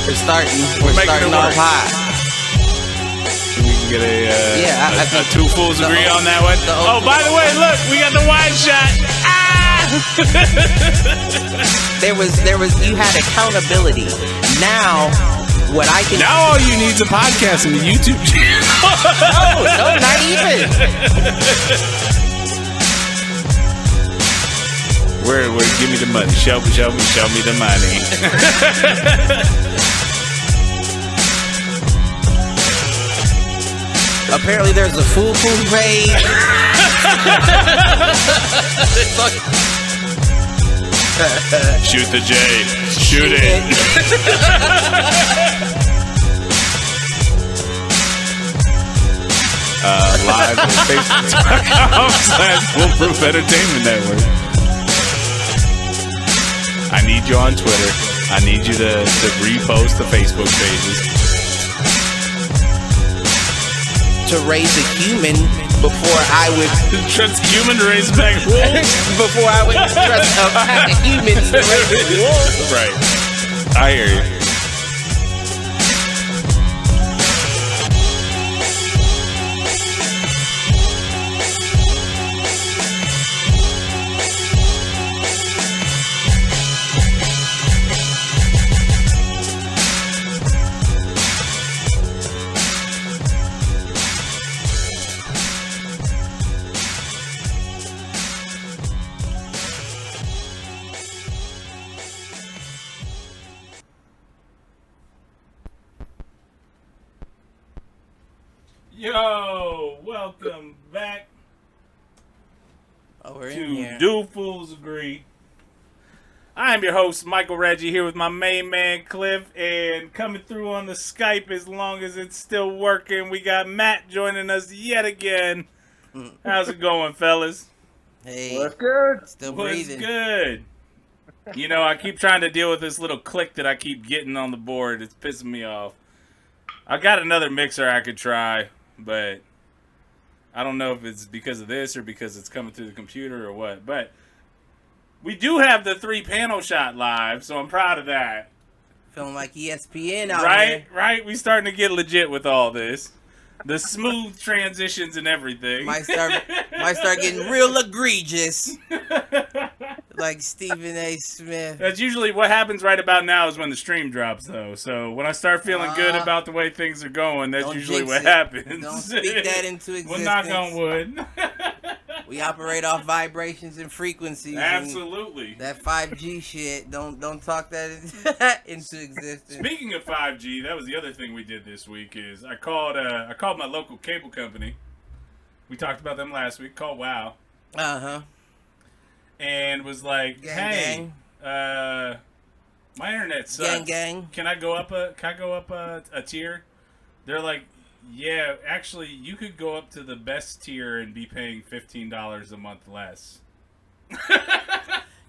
We're starting off high. We can get a two fools agree on that one. Oh, by the way, look, we got the wide shot. You had accountability. Now, what I can... Now all you need is a podcast and a YouTube channel. No, not even. Where, give me the money. Show me the money. Apparently there's a fool page. Shoot the J. Shoot it. Live on Facebook.com/Foolproof Entertainment Network. I need you on Twitter. I need you to repost the Facebook pages. To raise a human before I would trust a human to raise back wolves. Before I would trust a pack of humans to raise wolves. Right. I hear you. Yo, welcome back to Do Fools Agree. I am your host, Michael Reggie, here with my main man, Cliff, and coming through on the Skype as long as it's still working, we got Matt joining us yet again. How's it going, fellas? Hey. What's good? Still breathing. What's good? You know, I keep trying to deal with this little click that I keep getting on the board. It's pissing me off. I got another mixer I could try, but I don't know if it's because of this or because it's coming through the computer or what. But we do have the 3-panel shot live, so I'm proud of that. Feeling like ESPN out here. Right. We starting to get legit with all this. The smooth transitions and everything. Might start getting real egregious. Like Stephen A. Smith. That's usually what happens right about now is when the stream drops, though. So when I start feeling good about the way things are going, that's usually what happens. Don't speak that into existence. Well, knock on wood. We operate off vibrations and frequencies. Absolutely. And that 5G shit, don't talk that into existence. Speaking of 5G, that was the other thing we did this week is I called my local cable company. We talked about them last week, called WOW. Uh-huh. And was like, gang. my internet sucks. Gang. Can I go up a tier? They're like, yeah, actually, you could go up to the best tier and be paying $15 a month less.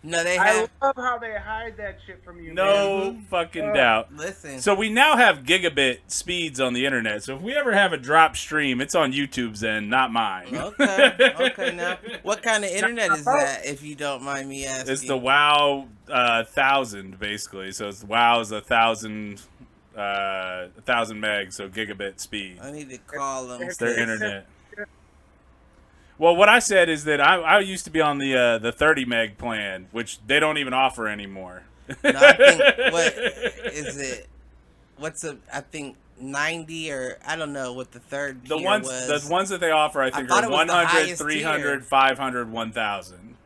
No, I love how they hide that shit from you. No fucking doubt. Listen. So we now have gigabit speeds on the internet. So if we ever have a drop stream, it's on YouTube's end, not mine. Okay. Now, what kind of internet is that, if you don't mind me asking? It's the WOW 1000, basically. So it's WOW is 1,000 megs, so gigabit speed. I need to call them. It's their internet. Well, what I said is that I used to be on the 30 meg plan, which they don't even offer anymore. No, I think, what is it? I think 90 or I don't know what the third tier was. The ones that they offer, I think, are 100, 300, tier. 500, 1,000.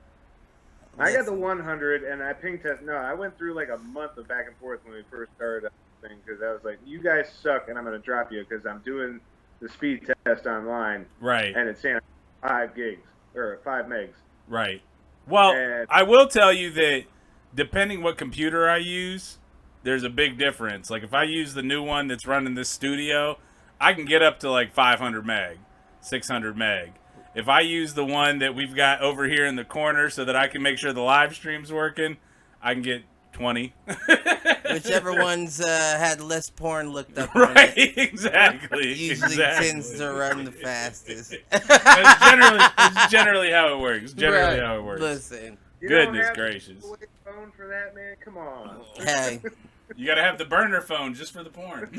I got the 100, and I ping test. No, I went through like a month of back and forth when we first started the thing because I was like, you guys suck, and I'm going to drop you because I'm doing the speed test online. Right. And it's saying 5 gigs or 5 megs. Right. Well, I will tell you that depending what computer I use, there's a big difference. Like if I use the new one that's running this studio, I can get up to like 500 meg, 600 meg. If I use the one that we've got over here in the corner so that I can make sure the live stream's working, I can get 20. Whichever one's had less porn looked up. Right, exactly. Usually tends to run the fastest. It's generally how it works. Listen. Goodness gracious. Phone for that, man? Come on. Hey, You gotta have the burner phone just for the porn.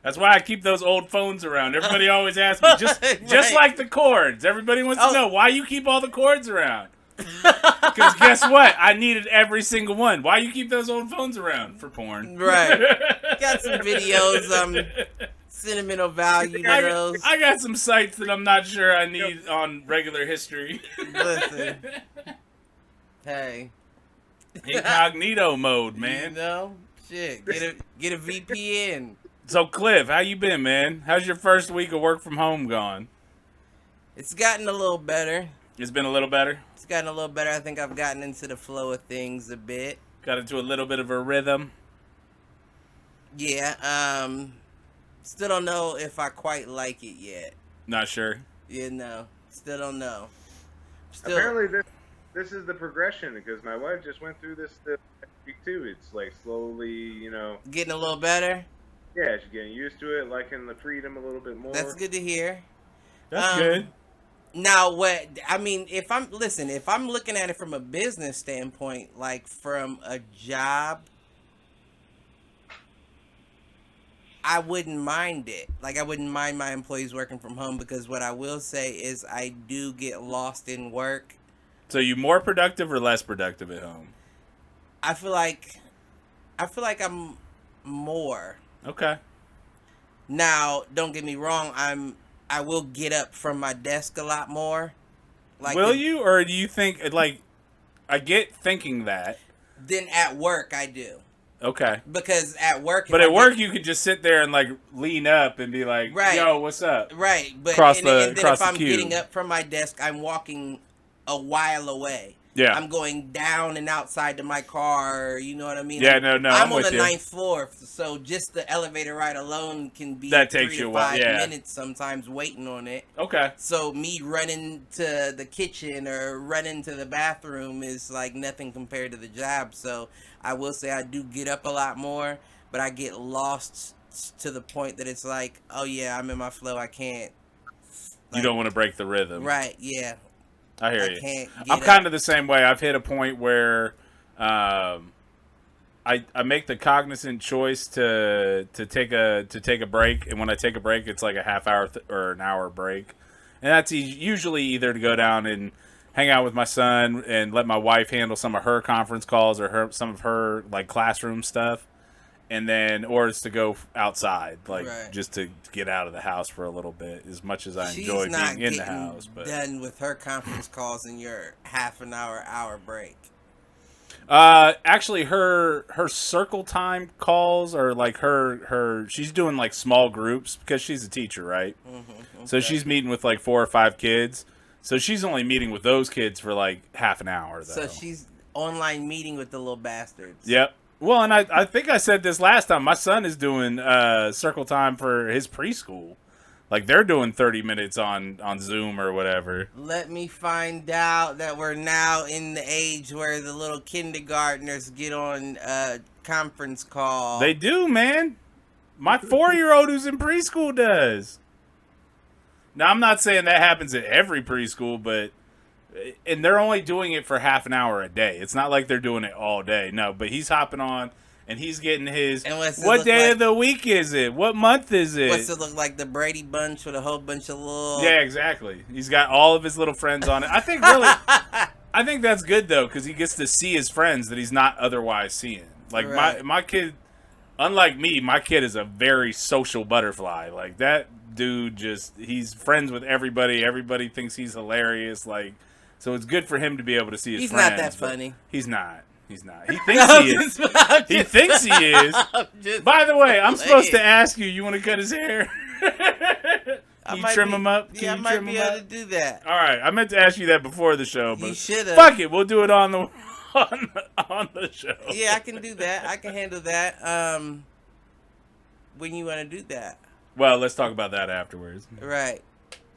That's why I keep those old phones around. Everybody always asks me, just like the cords. Everybody wants to know why you keep all the cords around. Because guess what? I needed every single one. Why you keep those old phones around? For porn. Right. Got some videos, sentimental value to those. I got some sites that I'm not sure I need on regular history. Listen. Hey. Incognito mode, man. You know? Shit. Get a VPN. So, Cliff, how you been, man? How's your first week of work from home gone? It's gotten a little better. It's been a little better? It's gotten a little better. I think I've gotten into the flow of things a bit. Got into a little bit of a rhythm? Yeah, still don't know if I quite like it yet. Not sure? Yeah, no. Still don't know. Apparently this is the progression, because my wife just went through this week too. It's like slowly, Getting a little better? Yeah, she's getting used to it, liking the freedom a little bit more. That's good to hear. That's good. Now, if I'm looking at it from a business standpoint, like from a job, I wouldn't mind it. Like, I wouldn't mind my employees working from home, because what I will say is I do get lost in work. So you more productive or less productive at home? I feel like I'm more. Okay. Now, don't get me wrong, I will get up from my desk a lot more. Like, will you, or do you think, like, I get thinking that. Then at work I do. Okay. Because at work... But at work you could just sit there and, like, lean up and be like, right. Yo, what's up? Right. But and then if I'm getting up from my desk, I'm walking a while away. Yeah. I'm going down and outside to my car, you know what I mean? Yeah, no, I'm on with the you. 9th floor, so just the elevator ride alone can be that takes 3 you to a while, 5 yeah. minutes sometimes waiting on it. Okay. So me running to the kitchen or running to the bathroom is like nothing compared to the job. So I will say I do get up a lot more, but I get lost to the point that it's like, oh yeah, I'm in my flow. I can't. You don't want to break the rhythm. Right, yeah. I hear you. Can't I'm kind of the same way. I've hit a point where I make the cognizant choice to take a break, and when I take a break, it's like a half hour or an hour break, and that's usually either to go down and hang out with my son and let my wife handle some of her conference calls or some of her like classroom stuff, and then or it's to go outside, like just to get out of the house for a little bit. As much as I enjoy being in the house, but done with her conference calls in your half an hour break. Actually, her circle time calls are like her. She's doing like small groups because she's a teacher, right? Mm-hmm, okay. So she's meeting with like 4 or 5 kids. So she's only meeting with those kids for like half an hour, though. So she's online meeting with the little bastards. Yep. Well, and I think I said this last time. My son is doing circle time for his preschool. Like, they're doing 30 minutes on Zoom or whatever. Let me find out that we're now in the age where the little kindergartners get on a conference call. They do, man. My 4-year-old who's in preschool does. Now, I'm not saying that happens at every preschool, but... And they're only doing it for half an hour a day. It's not like they're doing it all day. No, but he's hopping on, and he's getting his... What day of the week is it? What month is it? What's it look like? The Brady Bunch with a whole bunch of little... Yeah, exactly. He's got all of his little friends on it. I think really... I think that's good, though, because he gets to see his friends that he's not otherwise seeing. Like, my kid... Unlike me, my kid is a very social butterfly. Like, that dude just... He's friends with everybody. Everybody thinks he's hilarious. Like... So it's good for him to be able to see his friends. He's not that funny. He's not. He thinks he is. He thinks he is. By the way, I'm supposed to ask you. You want to cut his hair? Can you trim him up? Yeah, I might be able to do that. All right. I meant to ask you that before the show, but you should have. Fuck it. We'll do it on the show. Yeah, I can do that. I can handle that. When you want to do that? Well, let's talk about that afterwards. Right.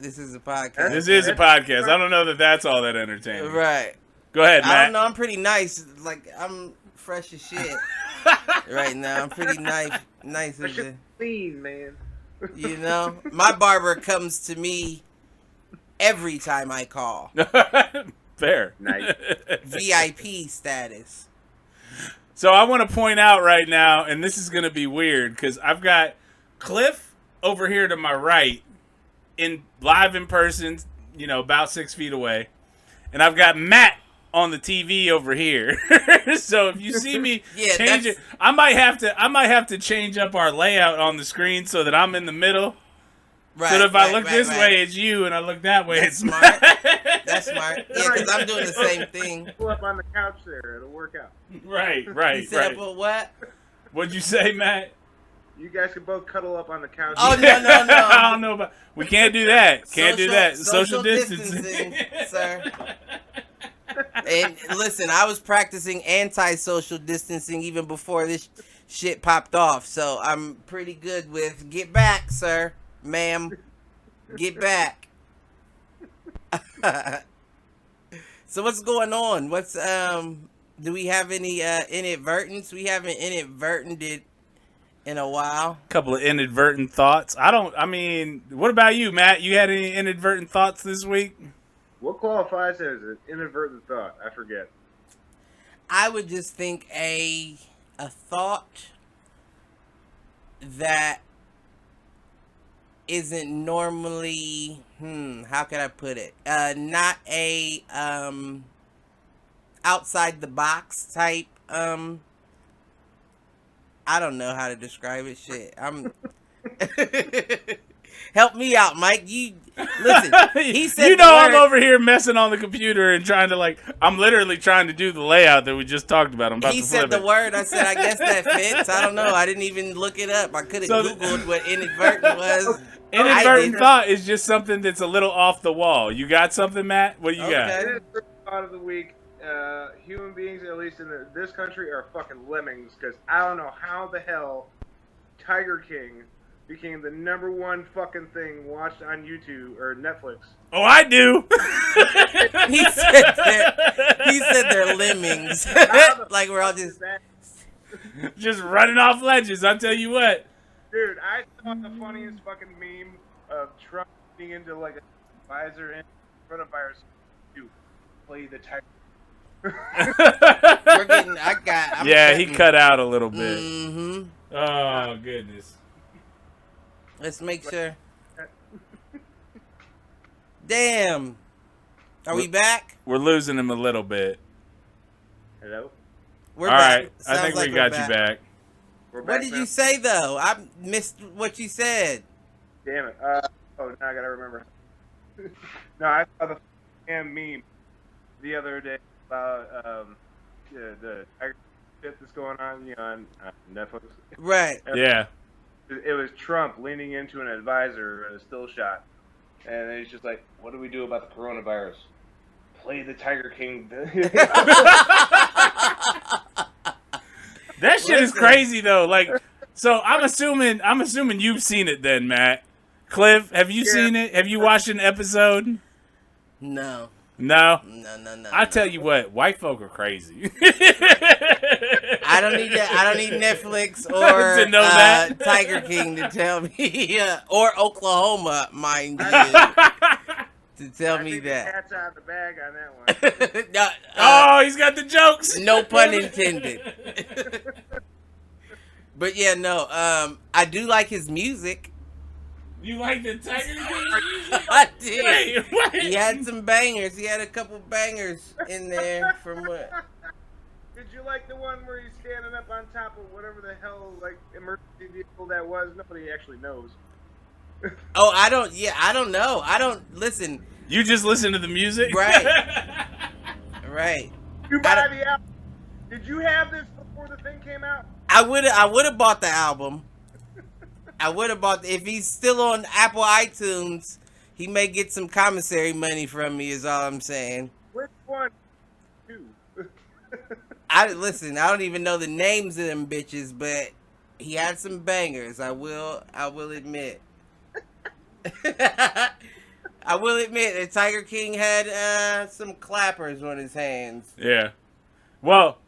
This is a podcast. This is a podcast. I don't know that that's all that entertaining. Right. Go ahead, Matt. I don't know. I'm pretty nice. Like, I'm fresh as shit right now. I'm pretty nice. Nice as a... clean, man. You know? My barber comes to me every time I call. Fair. Nice. VIP status. So I want to point out right now, and this is going to be weird, because I've got Cliff over here to my right, live in person, about 6 feet away, and I've got Matt on the TV over here. So if you see me change it, I might have to change up our layout on the screen so that I'm in the middle. Right, so if I look this way, it's you, and I look that way, it's smart. That's smart. Yeah, because I'm doing the same thing. Pull up on the couch there; it'll work out. Right. You said what? What'd you say, Matt? You guys can both cuddle up on the couch. Oh no! I don't know about. We can't do that. Can't do that. Social distancing, sir. And listen, I was practicing anti-social distancing even before this shit popped off, so I'm pretty good with get back, sir. Ma'am, get back. So what's going on? What's do we have any inadvertence? We haven't inadvertented in a while. Couple of inadvertent thoughts. What about you, Matt? You had any inadvertent thoughts this week? What qualifies as an inadvertent thought? I forget. I would just think a thought that isn't normally how can I put it? Not a outside the box type I don't know how to describe it. Shit. Help me out, Mike. You listen. He said I'm over here messing on the computer and trying to I'm literally trying to do the layout that we just talked about. He said the word. I said, I guess that fits. I don't know. I didn't even look it up. I could have Googled what inadvertent was. Inadvertent thought is just something that's a little off the wall. You got something, Matt? What do you got? Inadvertent thought of the week. Human beings, at least in this country, are fucking lemmings, because I don't know how the hell Tiger King became the #1 fucking thing watched on YouTube or Netflix. Oh, I do. He said they're lemmings. Like we're all just running off ledges. I'll tell you what. Dude, I saw the funniest fucking meme of Trump being into a visor and coronavirus to play the Tiger. He cut out a little bit. Mm-hmm. Oh goodness. Let's make sure. Damn. Are we back? We're losing him a little bit. Hello? We're back. All right. I think we got you back. What did you say, though? I missed what you said. Damn it. Now I gotta remember. No, I saw the damn meme the other day about the tiger shit that's going on, on Netflix. Right. Yeah. It was Trump leaning into an advisor in a still shot, and he's just like, "What do we do about the coronavirus? Play the Tiger King." That shit is crazy though. So I'm assuming you've seen it then, Matt. Cliff, have you seen it? Have you watched an episode? No. No. No. I tell you what, white folk are crazy. I don't need Netflix or to know that. Tiger King to tell me, or Oklahoma, mind you, to tell me that. Cat's out of the bag on that one. No, he's got the jokes. No pun intended. But yeah, no. I do like his music. You like the Tiger King music? I did. Wait. He had some bangers. He had a couple bangers in there from what. Did you like the one where he's standing up on top of whatever the hell emergency vehicle that was? Nobody actually knows. Oh, I don't know. I don't listen. You just listen to the music? Right. Right. You buy the album. Did you have this before the thing came out? I would have bought the album. I would have bought if he's still on Apple iTunes, he may get some commissary money from me is all I'm saying. Which one? Two. I don't even know the names of them bitches, but he had some bangers, I will admit. I will admit that Tiger King had some clappers on his hands. Yeah. Well,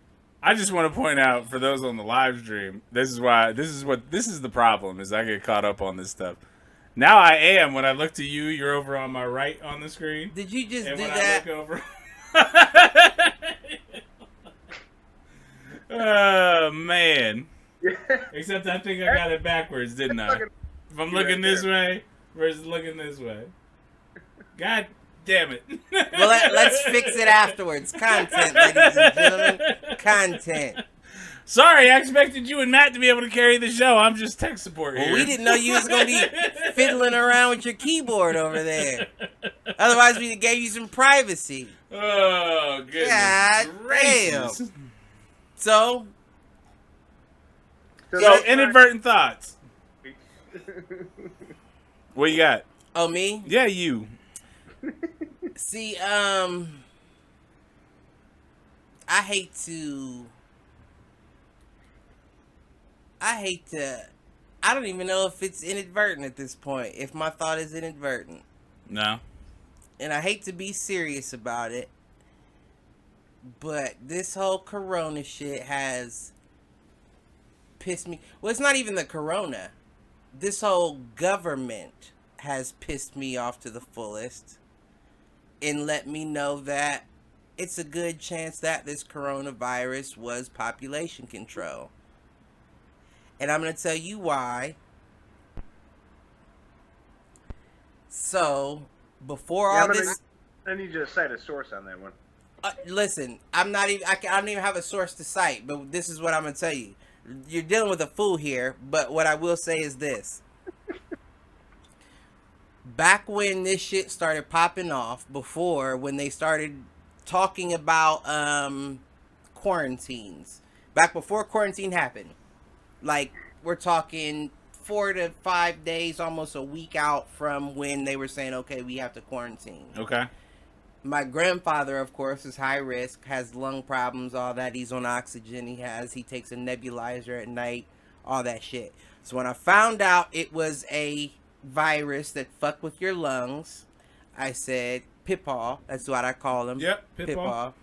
I just want to point out for those on the live stream, this is the problem is I get caught up on this stuff. Now I am when I look to you, you're over on my right on the screen. Did you just and do when that? I look over Oh man. Except I think I got it backwards, didn't I? If I'm looking this way versus looking this way. God damn it. Well, let's fix it afterwards. Content, ladies and gentlemen. Content. Sorry, I expected you and Matt to be able to carry the show. I'm just tech support here. Well, we didn't know you was going to be fiddling around with your keyboard over there. Otherwise, we gave you some privacy. Oh, goodness God gracious. damn. So, inadvertent thoughts. What you got? Oh, me? Yeah, you. See, I hate to, I don't even know if it's inadvertent at this point, if my thought is inadvertent. No. And I hate to be serious about it, but this whole corona shit has pissed me. Well, it's not even the corona. This whole government has pissed me off to the fullest and let me know that it's a good chance that this coronavirus was population control. And I'm going to tell you why. So, before all this... I need you to cite a source on that one. Listen, I don't even have a source to cite, but this is what I'm going to tell you. You're dealing with a fool here, but what I will say is this. Back when this shit started popping off, before, when they started talking about quarantines, back before quarantine happened, like, we're talking 4 to 5 days, almost a week out from when they were saying, okay, we have to quarantine. Okay. My grandfather, of course, is high risk, has lung problems, all that. He's on oxygen. He takes a nebulizer at night, all that shit. So when I found out it was a virus that fucked with your lungs, I said, Pippaw, that's what I call him. Yep, Pippaw.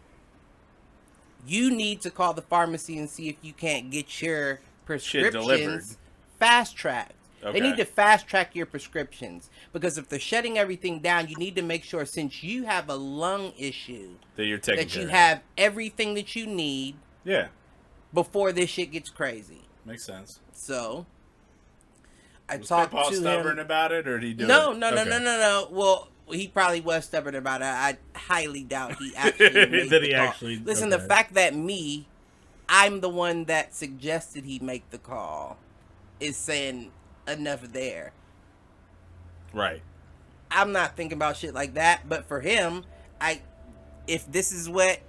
You need to call the pharmacy and see if you can't get your prescriptions fast-tracked. Okay. They need to fast-track your prescriptions. Because if they're shutting everything down, you need to make sure, since you have a lung issue, that you're taking that care you of. have everything that you need before this shit gets crazy. Makes sense. So, I was talked Pippaw to stubborn him. about it, or did he do No. it? No. Well, he probably was stubborn about it. I highly doubt he actually made Did the he call. actually? Listen, the fact that I'm the one that suggested he make the call is saying enough there. Right. I'm not thinking about shit like that, but for him, if this is what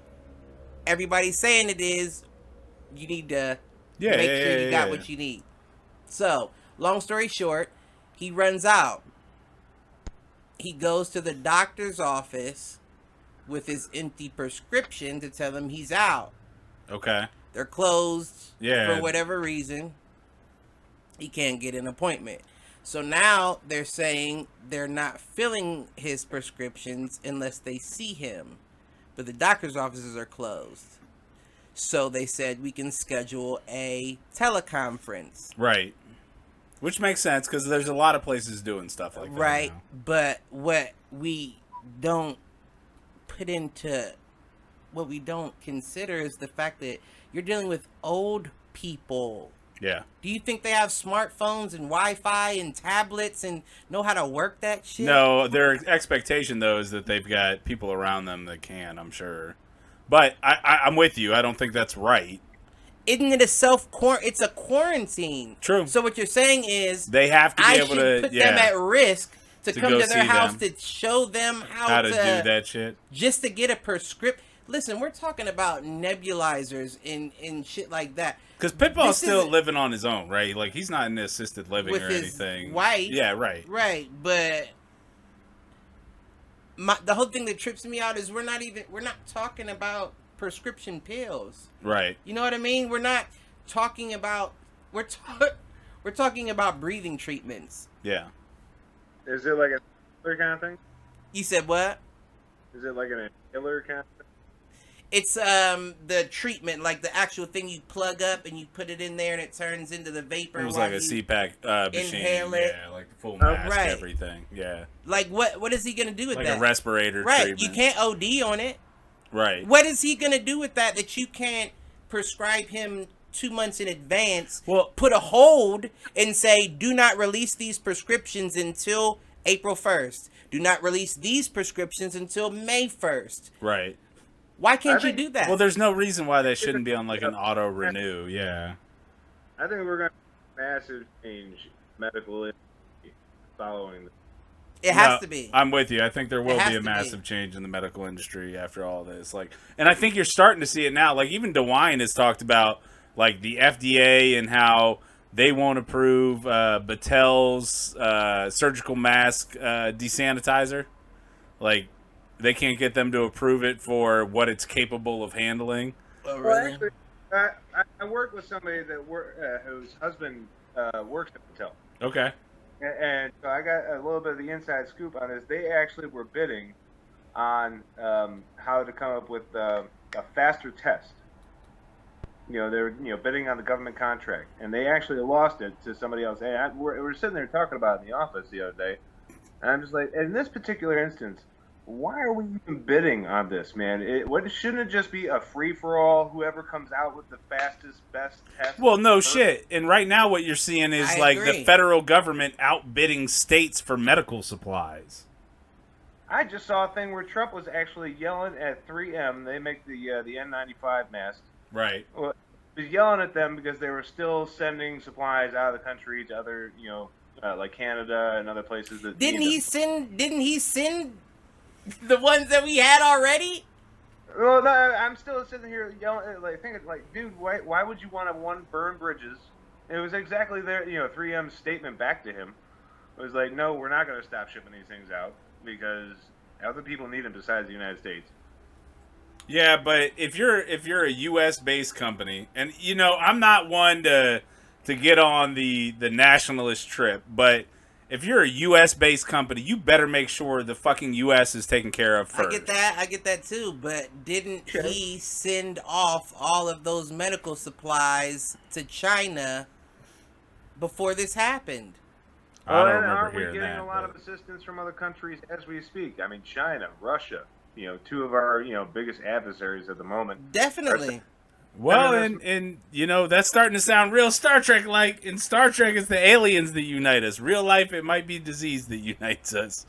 everybody's saying it is, you need to make sure you got what you need. So, long story short, he runs out. He goes to the doctor's office with his empty prescription to tell him he's out. Okay. They're closed for whatever reason. He can't get an appointment. So now they're saying they're not filling his prescriptions unless they see him. But the doctor's offices are closed. So they said we can schedule a teleconference. Right. Which makes sense because there's a lot of places doing stuff like that. Right. Now. But what we don't consider is the fact that you're dealing with old people. Yeah. Do you think they have smartphones and Wi-Fi and tablets and know how to work that shit? No, their expectation, though, is that they've got people around them that can, I'm sure. But I'm with you. I don't think that's right. Isn't it it's a quarantine? True. So what you're saying is they have to be able to put them at risk to come to their house them. to show them how to do that shit. Just to get a prescription. Listen, we're talking about nebulizers and shit like that. Because Pitbull's still living on his own, right? Like, he's not in the assisted living with or his anything. Wife. Yeah, right. Right, but the whole thing that trips me out is we're not talking about prescription pills. Right. You know what I mean? We're not talking about we're talking about breathing treatments. Yeah. Is it like a inhaler kind of thing? You said what? Is it like an inhaler kind of thing? It's the treatment, like the actual thing you plug up and you put it in there and it turns into the vapor. It was like a CPAP machine. Inhale it. Yeah, like the full mask, right. Everything. Yeah. Like what is he gonna do with like that? a respirator right. treatment. You can't OD on it. Right. What is he going to do with that you can't prescribe him 2 months in advance, put a hold and say, do not release these prescriptions until April 1st. Do not release these prescriptions until May 1st. Right. Why can't you do that? Well, there's no reason why they shouldn't be on like an auto renew. Yeah. I think we're going to massive change medical industry following this. It has to be. I'm with you. I think there will be a massive change in the medical industry after all this. Like, and I think you're starting to see it now. Like, even DeWine has talked about like the FDA and how they won't approve Battelle's surgical mask desanitizer. Like, they can't get them to approve it for what it's capable of handling. Oh, really? Well, actually, I work with somebody that whose husband works at Battelle. Okay. And so I got a little bit of the inside scoop on this. They actually were bidding on how to come up with a faster test. They're bidding on the government contract, and they actually lost it to somebody else. Hey, we're sitting there talking about it in the office the other day, and I'm just like, in this particular instance, why are we even bidding on this, man? Shouldn't it just be a free-for-all? Whoever comes out with the fastest, best test. Well, no shit. And right now what you're seeing is the federal government outbidding states for medical supplies. I just saw a thing where Trump was actually yelling at 3M. They make the N95 mask. Right. Well, he was yelling at them because they were still sending supplies out of the country to other, like Canada and other places that Didn't he send the ones that we had already? Well, no, I'm still sitting here yelling, thinking, dude, why would you want to burn bridges? It was exactly their, 3M's statement back to him. It was like, no, we're not going to stop shipping these things out because other people need them besides the United States. Yeah, but if you're a U.S. based company, and I'm not one to get on the nationalist trip, but if you're a U.S.-based company, you better make sure the fucking U.S. is taken care of first. I get that too, but didn't he send off all of those medical supplies to China before this happened? I don't remember aren't we hearing getting that, a lot of assistance from other countries as we speak? I mean, China, Russia, two of our, biggest adversaries at the moment. Definitely. Well, and that's starting to sound real Star Trek-like. In Star Trek, it's the aliens that unite us. Real life, it might be disease that unites us.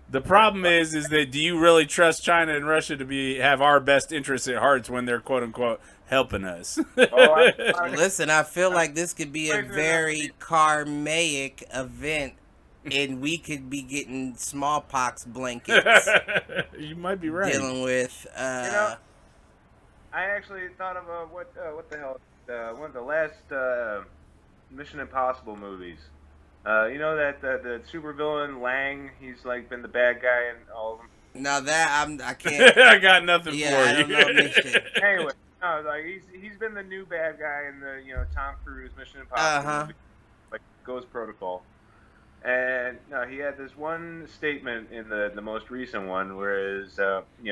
The problem is that do you really trust China and Russia to have our best interests at heart when they're quote unquote helping us? Listen, I feel like this could be a very karmic event, and we could be getting smallpox blankets. You might be right. Dealing with. I actually thought of what the hell, one of the last Mission Impossible movies. That the supervillain Lang, he's been the bad guy in all of them. Now that I can't. I got nothing for you. I don't know Mission. Anyway, no, he's been the new bad guy in the Tom Cruise Mission Impossible movie, Ghost Protocol. And he had this one statement in the most recent one, whereas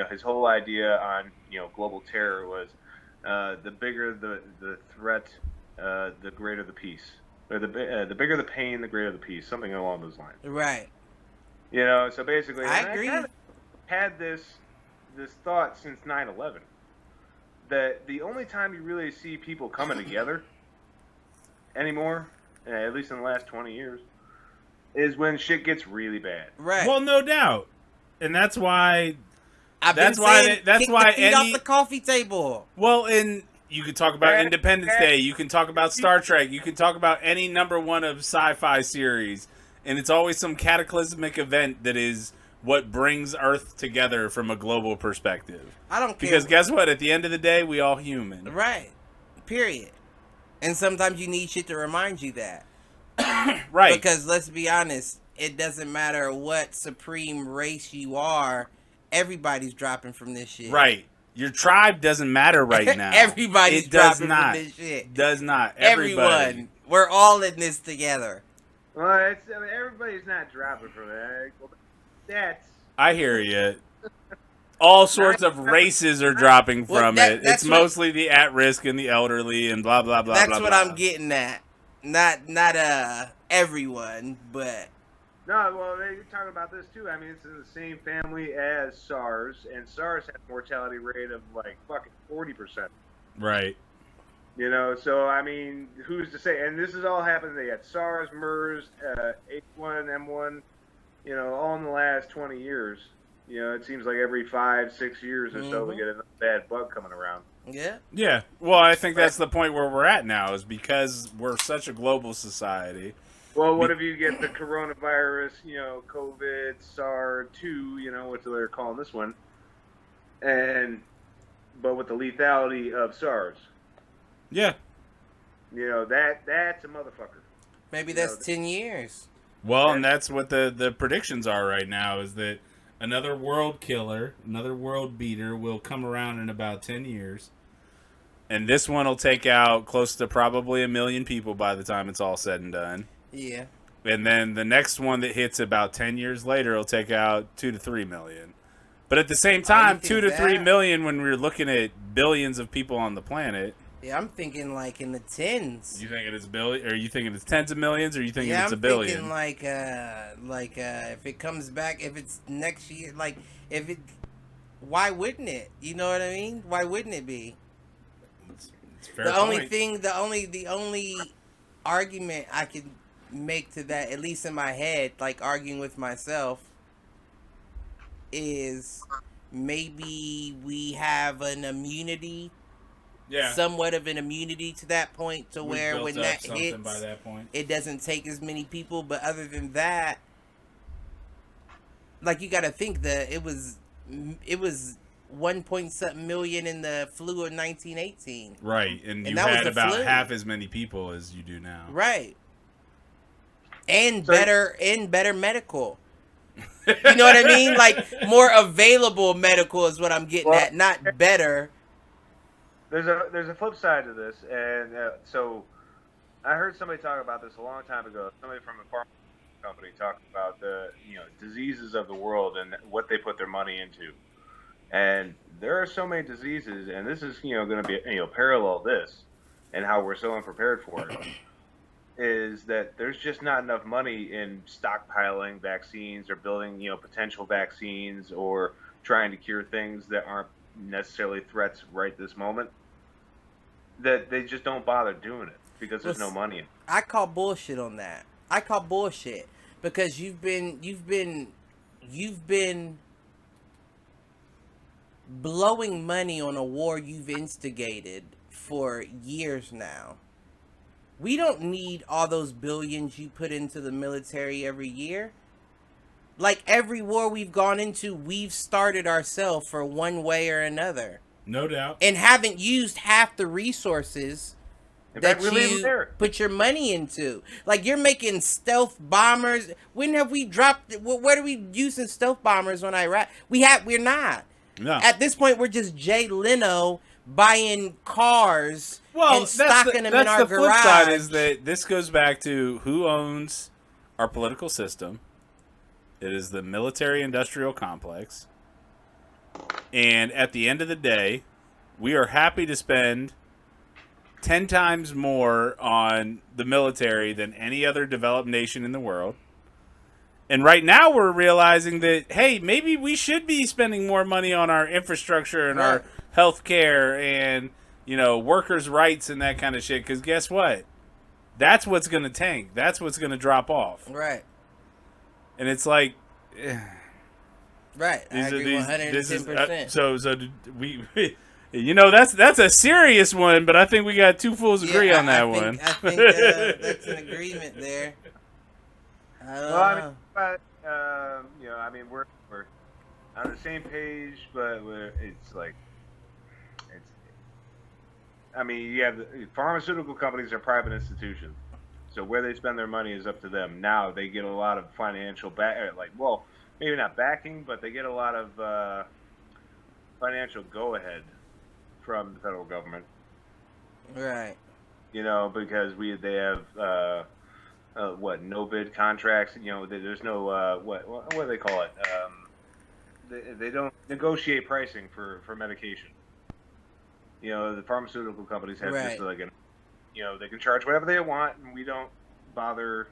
his whole idea on global terror was the bigger the threat, the greater the peace, or the bigger the pain, the greater the peace, something along those lines. Right. So basically, I agree. I kind of had this thought since 9/11 that the only time you really see people coming together anymore, at least in the last 20 years. Is when shit gets really bad. Right. Well, no doubt, and that's why. That's why any off the coffee table. Well, and you can talk about Independence Day. You can talk about Star Trek. You can talk about any number one of sci-fi series, and it's always some cataclysmic event that is what brings Earth together from a global perspective. I don't care. Because guess what? At the end of the day, we all human. Right. Period. And sometimes you need shit to remind you that. Right. Because let's be honest, it doesn't matter what supreme race you are, everybody's dropping from this shit. Right. Your tribe doesn't matter right now. Everybody's dropping from this shit. Does not. Everyone. We're all in this together. Well, everybody's not dropping from that. That's. I hear you. All sorts of races are dropping from it. It's mostly the at-risk and the elderly and blah, blah, blah, that's blah, what blah. I'm getting at. Not everyone, but No, well, they're talking about this too. I mean, it's in the same family as SARS, and SARS had a mortality rate of like fucking 40%. Right. You know, so I mean, who's to say? And this is all happening. They had SARS, MERS, H1N1, you know, all in the last 20 years. You know, it seems like every 5-6 years or so we get a bad bug coming around. Yeah. Yeah. Well, I think that's the point where we're at now, is because we're such a global society. Well, what if you get the coronavirus, you know, COVID, SARS-2, you know, what they're calling this one, but with the lethality of SARS. Yeah. You know, that's a motherfucker. Maybe that's 10 years. Well, and that's what the predictions are right now, is that another world killer, another world beater will come around in about 10 years. And this one will take out close to probably 1 million people by the time it's all said and done. Yeah. And then the next one that hits about 10 years later will take out 2 to 3 million. But at the same time, 2 to 3 million, when we're looking at billions of people on the planet. Yeah, I'm thinking like in the tens. You thinking it's billion? Or are you thinking it's tens of millions? Or are you thinking it's a billion? billion? I'm thinking like if it comes back, if it's next year, like if it, why wouldn't it? You know what I mean? Why wouldn't it be? It's fair the point. only thing, the only argument I could make to that, at least in my head, like arguing with myself, is maybe we have an immunity. Yeah. Somewhat of an immunity to that point, to where when that hits, by that point, it doesn't take as many people. But other than that, like, you got to think that it was 1 point something million in the flu of 1918. Right, and you had about half as many people as you do now. Right, and better medical. You know what I mean? Like, more available medical is what I'm getting at, not better. There's a flip side to this, and so I heard somebody talk about this a long time ago. Somebody from a pharmaceutical company talking about the diseases of the world and what they put their money into. And there are so many diseases, and this is going to be parallel this, and how we're so unprepared for it. Is that there's just not enough money in stockpiling vaccines or building potential vaccines or trying to cure things that aren't necessarily threats right this moment, that they just don't bother doing it because there's no money in it. I call bullshit on that. I call bullshit because you've been blowing money on a war you've instigated for years now. We don't need all those billions you put into the military every year. Like, every war we've gone into, we've started ourselves for one way or another. No doubt. And haven't used half the resources that you put your money into. Like, you're making stealth bombers. When have we dropped? What are we using stealth bombers on Iraq? We're not. No. At this point, we're just Jay Leno buying cars and stocking them in our garage. That's the flip side, is that this goes back to who owns our political system. It is the military-industrial complex. And at the end of the day, we are happy to spend 10 times more on the military than any other developed nation in the world. And right now we're realizing that, hey, maybe we should be spending more money on our infrastructure and our health care and, workers' rights and that kind of shit. Because guess what? That's what's going to tank. That's what's going to drop off. Right. And it's like, right. I agree 110%. So we that's a serious one, but I think we got two fools agree on that one. I think that's an agreement there. We're on the same page, but you have the pharmaceutical companies are private institutions. So where they spend their money is up to them. Now they get a lot of financial maybe not backing, but they get a lot of financial go-ahead from the federal government. Right. Because they have no bid contracts. There's no what do they call it? They don't negotiate pricing for medication. The pharmaceutical companies have just like they can charge whatever they want, and we don't bother,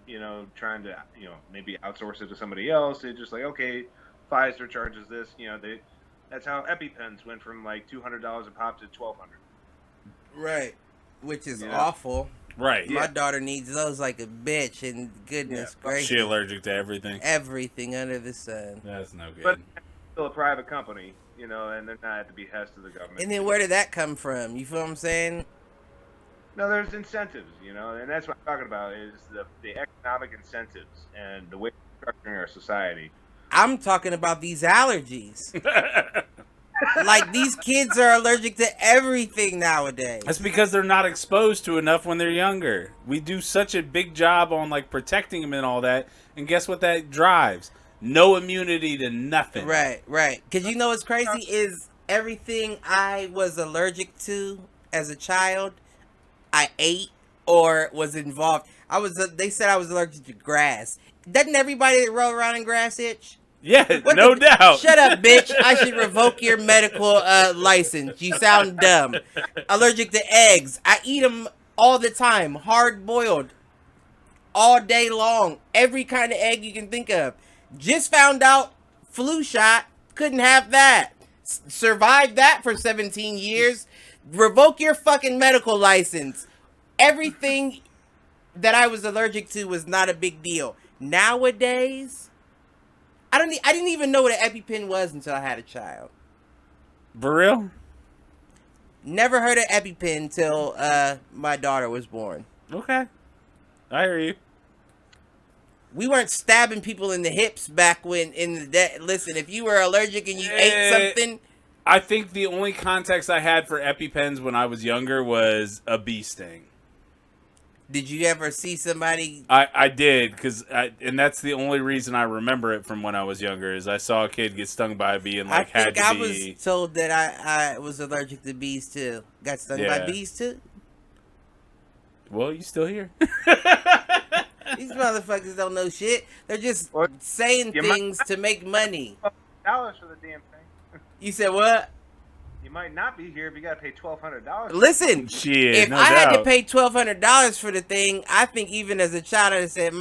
trying to, maybe outsource it to somebody else. They just like, okay, Pfizer charges this. That's how EpiPens went from like $200 a pop to $1,200. Right, which is awful. Right. My daughter needs those like a bitch, and goodness gracious. She allergic to everything. Everything under the sun. That's no good. But it's still a private company, and they're not at the behest of the government. And then where did that come from? You feel what I'm saying? No, there's incentives, and that's what I'm talking about is the economic incentives and the way we're structuring our society. I'm talking about these allergies. Like, these kids are allergic to everything nowadays. That's because they're not exposed to enough when they're younger. We do such a big job on, like, protecting them and all that, and guess what that drives? No immunity to nothing. Right. Because you know what's crazy is everything I was allergic to as a child, I ate or was involved. They said I was allergic to grass. Doesn't everybody that roll around in grass itch? Yeah, no doubt. Shut up, bitch. I should revoke your medical license. You sound dumb. Allergic to eggs. I eat them all the time. Hard boiled. All day long. Every kind of egg you can think of. Just found out flu shot. Couldn't have that. Survived that for 17 years. Revoke your fucking medical license. Everything that I was allergic to was not a big deal. Nowadays, I didn't even know what an EpiPen was until I had a child. For real? Never heard of EpiPen till my daughter was born. Okay. I hear you. We weren't stabbing people in the hips back when in the day. Listen, if you were allergic and you ate something. I think the only context I had for EpiPens when I was younger was a bee sting. Did you ever see somebody? I did, and that's the only reason I remember it from when I was younger, is I saw a kid get stung by a bee and I was told that I was allergic to bees too. Got stung by bees too? Well, you still here. These motherfuckers don't know shit. They're just saying things to make money. $12 for the damn thing. You said what? You might not be here if you got to pay $1,200. Listen, if I had to pay $1,200 for the thing, I think even as a child I said,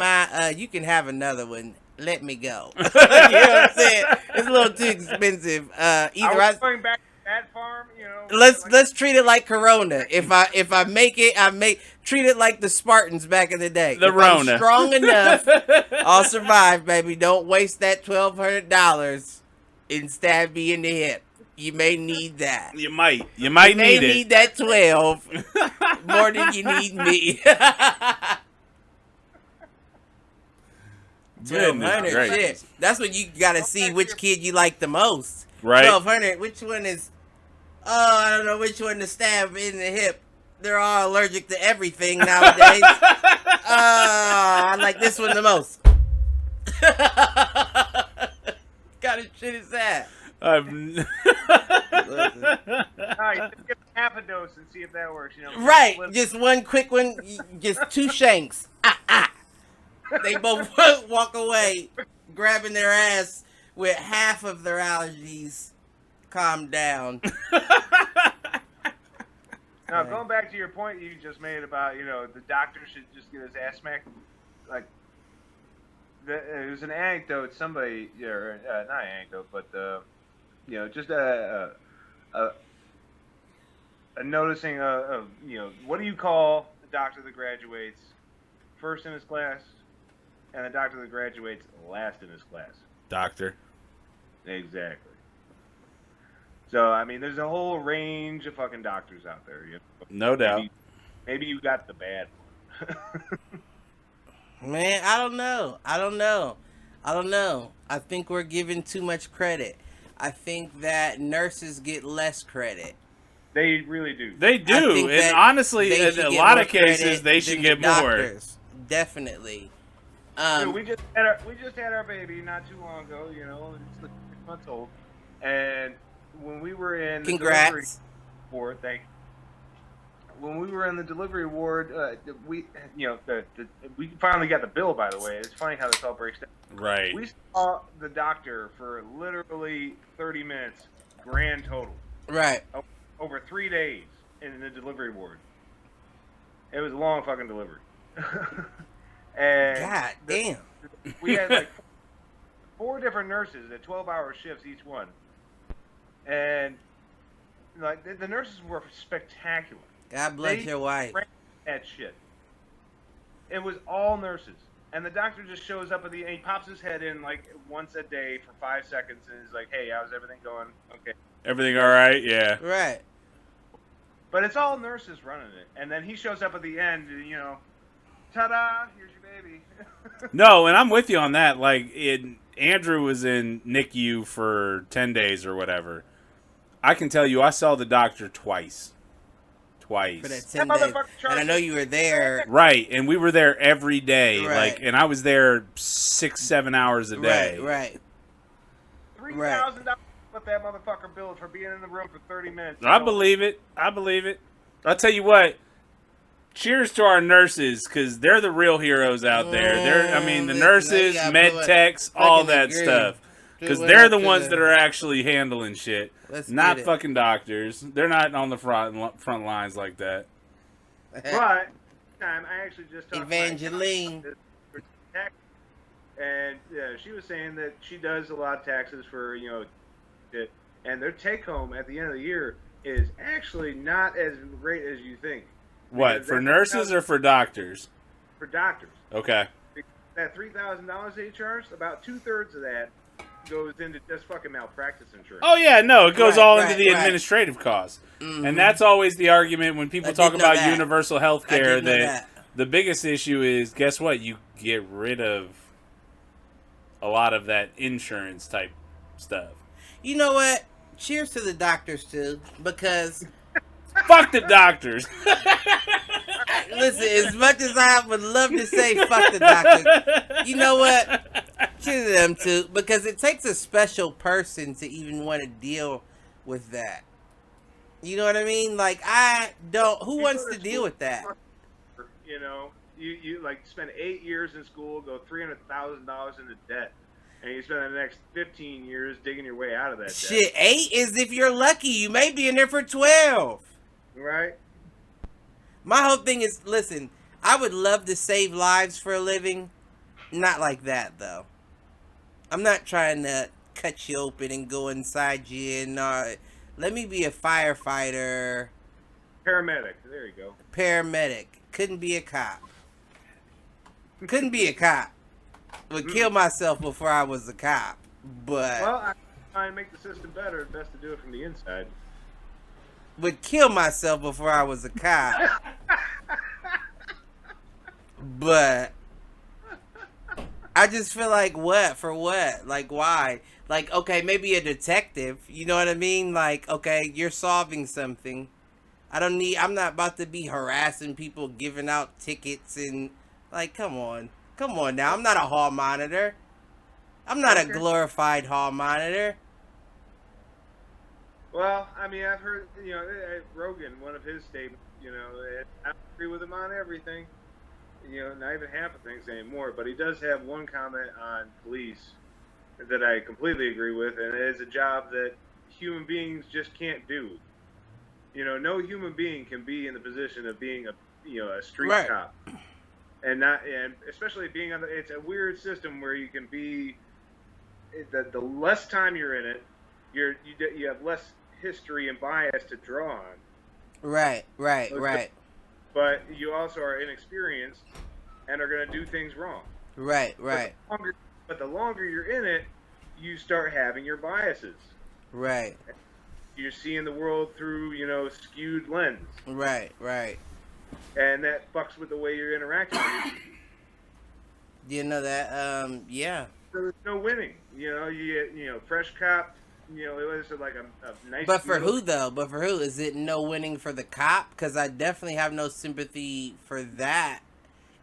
you can have another one. Let me go. You know what I'm saying? It's a little too expensive. Going back to that farm, Let's treat it like Corona. If I make it, treat it like the Spartans back in the day. The Rona. I'm strong enough, I'll survive, baby. Don't waste that $1,200 and stab me in the hip. You may need that. You might need that 12 more than you need me. $1,200, shit. That's when you gotta see which kid you like the most. Right. $1,200. Which one is? Oh, I don't know which one to stab in the hip. They're all allergic to everything nowadays. I like this one the most. What kind of shit is that? Alright, just give half a dose and see if that works. Right, just one quick one, just two shanks. They both walk away, grabbing their ass with half of their allergies calmed down. Now, going back to your point you just made about, the doctor should just get his ass smacked. Like, it was an anecdote. Somebody, not an anecdote, but just a noticing of what do you call the doctor that graduates first in his class, and the doctor that graduates last in his class? Doctor. Exactly. So, I mean, there's a whole range of fucking doctors out there. No doubt. Maybe you got the bad one. Man, I don't know. I think we're giving too much credit. I think that nurses get less credit. They really do. They do. And honestly, in a lot of cases, they should get more. Definitely. Dude, we just had our baby not too long ago, it's 6 months old. And when we were in the delivery ward, when we were in the delivery ward, we finally got the bill, by the way. It's funny how this all breaks down. Right. We saw the doctor for literally 30 minutes, grand total. Right. Over 3 days in the delivery ward. It was a long fucking delivery. And God damn. We had like 4 different nurses at 12-hour shifts each one, and like the nurses were spectacular. God bless your wife. That shit. It was all nurses, and the doctor just shows up and he pops his head in like once a day for 5 seconds, and is like, "Hey, how's everything going? Okay, everything all right?" Yeah. Right. But it's all nurses running it, and then he shows up at the end, you know, ta-da! Here's your baby. No, and I'm with you on that. Like, Andrew was in NICU for 10 days or whatever. I can tell you, I saw the doctor twice. For that 10 That days. motherfucker And I know you were there. Right, and we were there every day. Right. Like, and I was there 6-7 hours a day. Right. $3,000 what that motherfucker billed for being in the room for 30 minutes. I believe it. I'll tell you what. Cheers to our nurses, because they're the real heroes out there. The nurses, med techs, all that stuff. Because they're the ones that are actually handling shit. Not fucking doctors. They're not on the front lines like that. But I actually just talked Evangeline. And she was saying that she does a lot of taxes for, you know, and their take home at the end of the year is actually not as great as you think. What, for nurses or for doctors? For doctors. Okay. That $3,000 they charge, about 2/3 of that goes into just fucking malpractice insurance. Oh yeah, no, it goes all into the administrative costs. Mm-hmm. And that's always the argument when people talk about universal health care, that the biggest issue is, guess what? You get rid of a lot of that insurance type stuff. You know what? Cheers to the doctors too, because fuck the doctors. Listen, as much as I would love to say fuck the doctors, you know what? Cheers to them too, because it takes a special person to even want to deal with that. You know what I mean? Like, I don't. Who wants to deal with that? You know, you like spend 8 years in school, go $300,000 into debt. And you spend the next 15 years digging your way out of that debt. Shit, 8 is if you're lucky. You may be in there for 12. Right. My whole thing is, listen, I would love to save lives for a living. Not like that, though. I'm not trying to cut you open and go inside you. And let me be a firefighter. Paramedic. There you go. Paramedic. Couldn't be a cop. Couldn't be a cop. Would kill myself before I was a cop. But well, I try and make the system better. It's best to do it from the inside. Would kill myself before I was a cop. But I just feel like, what? For what? Like, why? Like, okay, maybe a detective. You know what I mean? Like, okay, you're solving something. I'm not about to be harassing people, giving out tickets and, like, come on. Come on now. I'm not a hall monitor. I'm not a glorified hall monitor. Well, I mean, I've heard, you know, Rogan, one of his statements, you know, I don't agree with him on everything. You know, not even half of things anymore. But he does have one comment on police that I completely agree with, and it is a job that human beings just can't do. You know, no human being can be in the position of being a street cop. And especially being it's a weird system where you can be, the less time you're in it, you have less history and bias to draw on. Right. But you also are inexperienced and are going to do things wrong. Right. But the longer you're in it, you start having your biases. Right. You're seeing the world through, you know, skewed lens. Right. And that fucks with the way you're interacting with people. You know that? Yeah. So there's no winning. You know, you get, fresh cop, it was like a nice... But for who, though? But for who? Is it no winning for the cop? Because I definitely have no sympathy for that,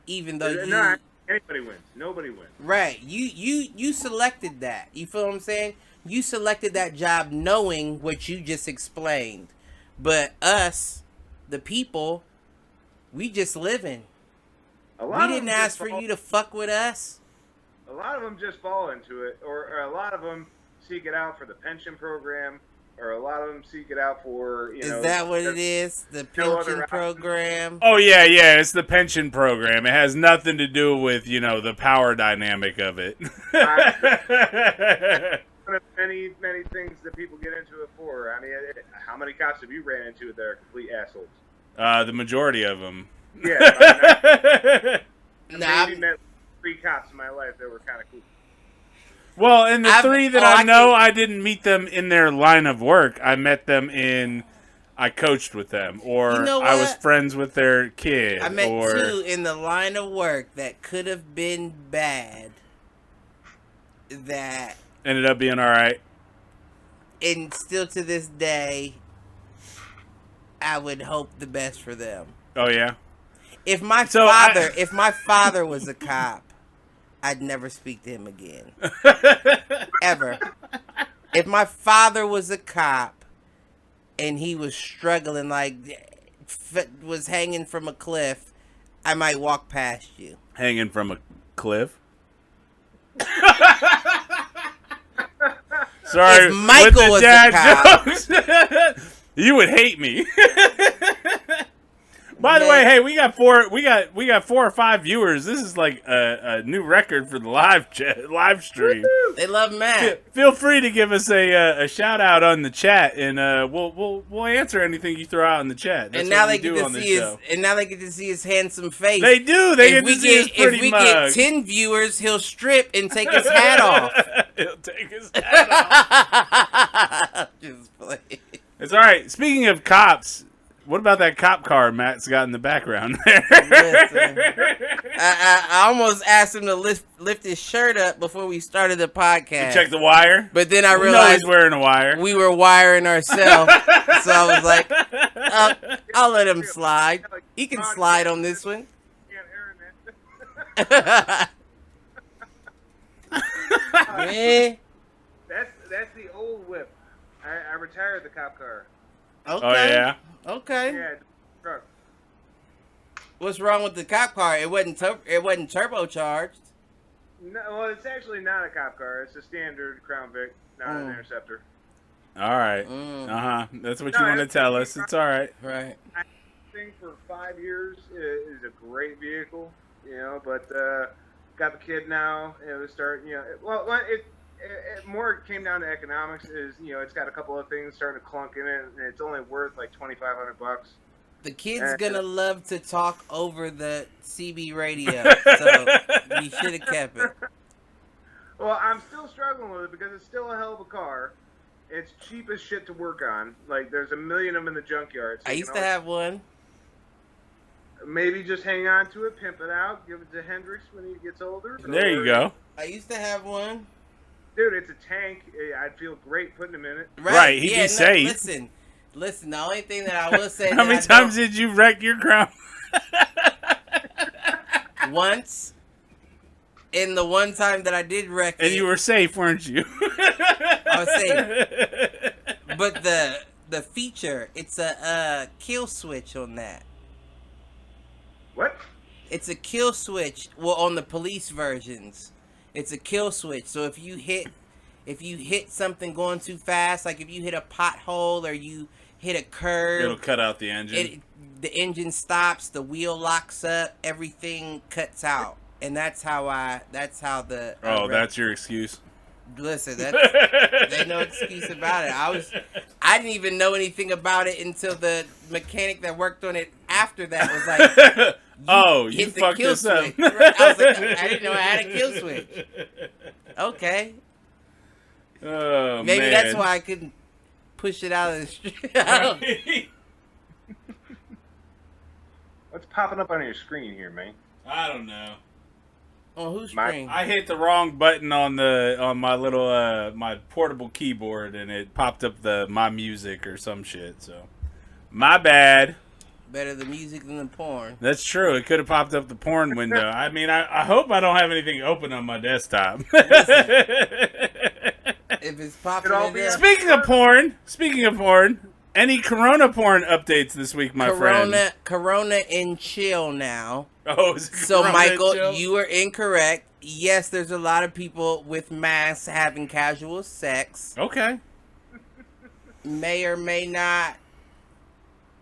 even though anybody wins. Nobody wins. Right. You selected that. You feel what I'm saying? You selected that job knowing what you just explained. But us, the people... We just living. We didn't ask for you to fuck with us. A lot of them just fall into it, or a lot of them seek it out for the pension program, or a lot of them seek it out for, Is that what it is? The pension program? Oh, yeah, it's the pension program. It has nothing to do with, the power dynamic of it. One of many things that people get into it for. I mean, how many cops have you ran into that are complete assholes? The majority of them. Yeah. I met 3 cops in my life that were kind of cool. Well, and the 3 that I know, I didn't meet them in their line of work. I met them I coached with them, or I was friends with their kid. I met 2 in the line of work that could have been bad. That ended up being all right. And still to this day, I would hope the best for them. Oh yeah. If my father was a cop, I'd never speak to him again. Ever. If my father was a cop and he was struggling, like was hanging from a cliff, I might walk past you. Hanging from a cliff? Sorry, if Michael was a cop, you would hate me. By the way, hey, we got 4 or 5 viewers. This is like a new record for the live stream. They love Matt. Feel free to give us a shout out on the chat, and we'll answer anything you throw out in the chat. That's and now what they we do get to on this see show. and now they get to see his handsome face. They do. They get to see his pretty mug. If we get 10 viewers, he'll strip and take his hat off. He'll take his hat off. Just play. It's all right. Speaking of cops. What about that cop car Matt's got in the background there? Listen, I almost asked him to lift his shirt up before we started the podcast. You check the wire? But then I realized he's wearing a wire. We were wiring ourselves. So I was like, I'll let him slide. He can slide on this one. Man. That's the old whip. I retired the cop car. Okay. Oh, yeah? Okay. Yeah, truck. What's wrong with the cop car? It wasn't turbocharged. No, well, it's actually not a cop car. It's a standard Crown Vic, not an Interceptor. All right. That's what you want to tell us. It's all right. Right. I think for 5 years is a great vehicle, but got the kid now. It was it more came down to economics. It's got a couple of things starting to clunk in it, and it's only worth like $2,500. The kid's gonna love to talk over the CB radio, so you should have kept it. Well, I'm still struggling with it because it's still a hell of a car. It's cheap as shit to work on. Like, there's a million of them in the junkyard. So I used to have one. Maybe just hang on to it, pimp it out, give it to Hendrix when he gets older. There you go. I used to have one. Dude, it's a tank. I'd feel great putting him in it. Right, he'd be safe. Listen, the only thing that I will say How many times did you wreck your Crown? Once. And the one time that I did wreck it. And you were safe, weren't you? I was safe. But the feature, it's a kill switch on that. What? It's a kill switch. Well, on the police versions. It's a kill switch. So if you hit something going too fast, like if you hit a pothole or you hit a curb, it'll cut out the engine. The engine stops, the wheel locks up, everything cuts out, and that's how the. That's your excuse. Listen, there's no excuse about it. I didn't even know anything about it until the mechanic that worked on it after that was like, you fucked this up. I was like, I didn't know I had a kill switch. Okay. Oh, maybe man. that's why I couldn't push it out of the street. What's popping up on your screen here, man? I don't know. On whose screen? I hit the wrong button on my little my portable keyboard, and it popped up my music or some shit. So, my bad. Better the music than the porn. That's true. It could have popped up the porn window. I mean, I hope I don't have anything open on my desktop. If it's popping Speaking of porn, any Corona porn updates this week, my friend? Corona in chill now. Oh, so Michael, you are incorrect. Yes, there's a lot of people with masks having casual sex. Okay. may or may not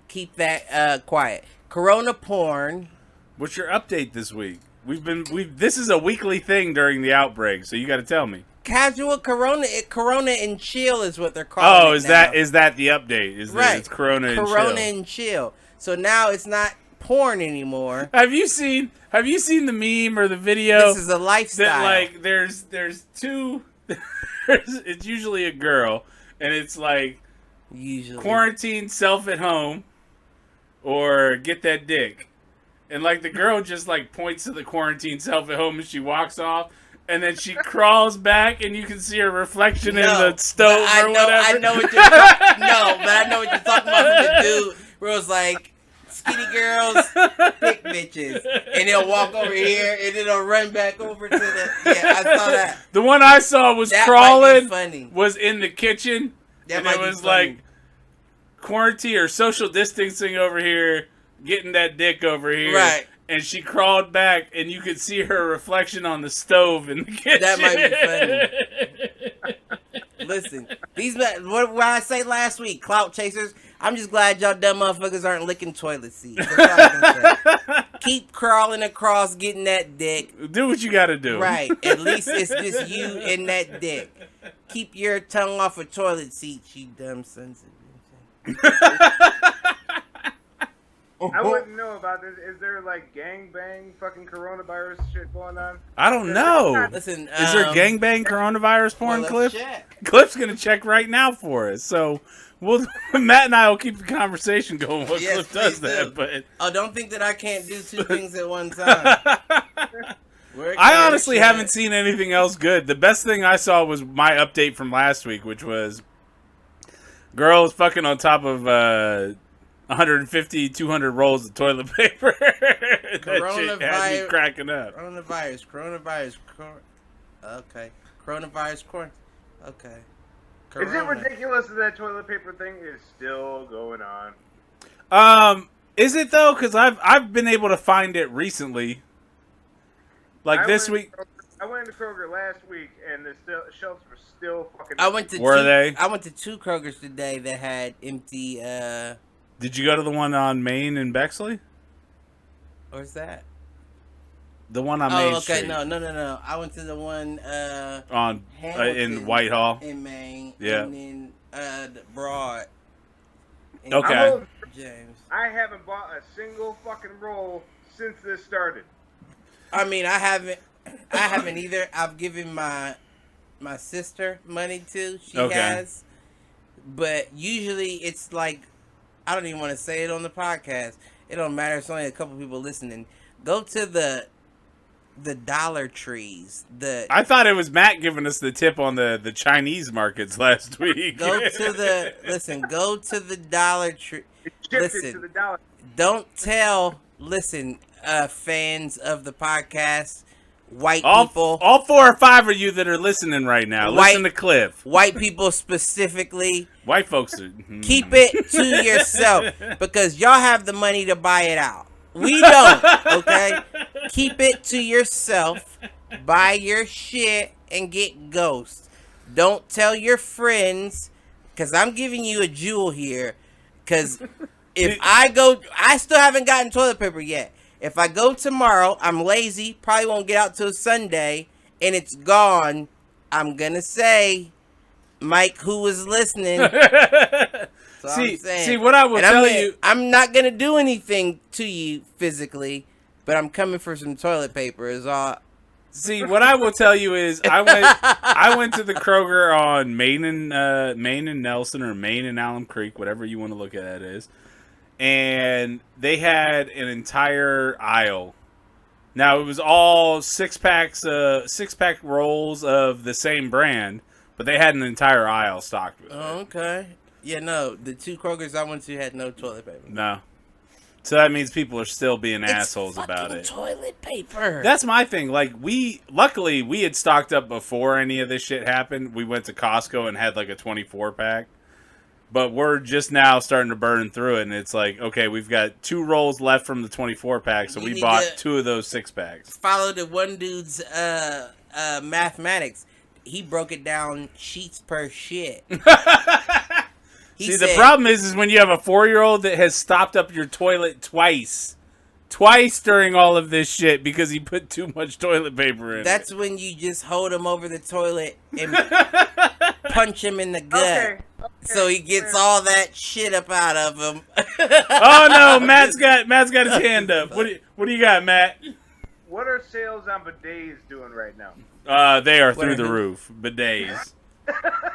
keep that quiet. Corona porn. What's your update this week? This is a weekly thing during the outbreak, so you got to tell me. Casual Corona and chill is what they're calling it. Oh, is that the update? Right. It's Corona and chill. Corona and chill. So now it's not porn anymore. Have you seen the meme or the video? This is a lifestyle. That like there's two. It's usually a girl, and it's like quarantine self at home, or get that dick, and like the girl just like points to the quarantine self at home, and she walks off. And then she crawls back, and you can see her reflection in the stove or whatever. I know what you're talking. No, but I know what you're talking about from the dude where it was like skinny girls, thick bitches, and they'll walk over here, and then they'll run back over to the. Yeah, I saw that. The one I saw was that crawling. Funny. Was in the kitchen, that and it was like quarantine or social distancing over here, getting that dick over here, right. And she crawled back, and you could see her reflection on the stove in the kitchen. That might be funny. Listen, what I say last week, clout chasers. I'm just glad y'all dumb motherfuckers aren't licking toilet seats. That's all I can say. Keep crawling across, getting that dick. Do what you got to do. Right. At least it's just you and that dick. Keep your tongue off a toilet seat, you dumb sons of I wouldn't know about this. Is there like gangbang fucking coronavirus shit going on? I don't know. Listen, is there gangbang coronavirus porn, Cliff? Check. Cliff's gonna check right now for us. So Matt and I will keep the conversation going while Cliff does that. But don't think that I can't do two things at one time. I honestly haven't seen anything else good. The best thing I saw was my update from last week, which was girls fucking on top of 150, 200 rolls of toilet paper. That shit had me cracking up. Coronavirus. Okay. Coronavirus corn. Okay. Corona. Is it ridiculous that that toilet paper thing is still going on? Is it though? Because I've been able to find it recently. Like this week. I went into Kroger last week, and the shelves were still fucking. I went to two Krogers today that had empty. Did you go to the one on Main and Bexley? Where's that? The one on Main okay. Street. No. I went to the one on in Whitehall in Maine. Yeah. And then the Broad. Okay. James. I haven't bought a single fucking roll since this started. I mean, I haven't either. I've given my sister money too. She has. But usually it's like, I don't even want to say it on the podcast. It don't matter. It's only a couple people listening. Go to the Dollar Trees. I thought it was Matt giving us the tip on the Chinese markets last week. Go to the Dollar Tree. Listen, to the dollar. Don't tell. Listen, fans of the podcast, white people. All 4 or 5 of you that are listening right now, listen to Cliff. White people specifically. White folks are... Keep it to yourself because y'all have the money to buy it out. We don't, okay? Keep it to yourself. Buy your shit and get Ghost. Don't tell your friends because I'm giving you a jewel here because if I still haven't gotten toilet paper yet. If I go tomorrow, I'm lazy, probably won't get out till Sunday, and it's gone, I'm going to say, Mike, who was listening, see, what I will tell you... I'm not going to do anything to you physically, but I'm coming for some toilet paper is all... See, what I will tell you is I went to the Kroger on Main and Nelson, or Main and Alum Creek, whatever you want to look at it as. And they had an entire aisle. Now it was all 6-pack rolls of the same brand, but they had an entire aisle stocked with it. Oh, okay. Yeah, no, the 2 Krogers I went to had no toilet paper. No. So that means people are still being assholes about it. Toilet paper. That's my thing. Like luckily we had stocked up before any of this shit happened. We went to Costco and had like a 24-pack. But we're just now starting to burn through it, and it's like, okay, we've got 2 rolls left from the 24-pack, so we bought 2 of those 6-packs. Follow the one dude's mathematics. He broke it down sheets per shit. See, the problem is when you have a 4-year-old that has stopped up your toilet twice during all of this shit because he put too much toilet paper in. That's when you just hold him over the toilet and punch him in the gut. Okay. So he gets all that shit up out of him. Oh no, Matt's got his hand up. What do you got, Matt? What are sales on bidets doing right now? They are through the roof. Bidets.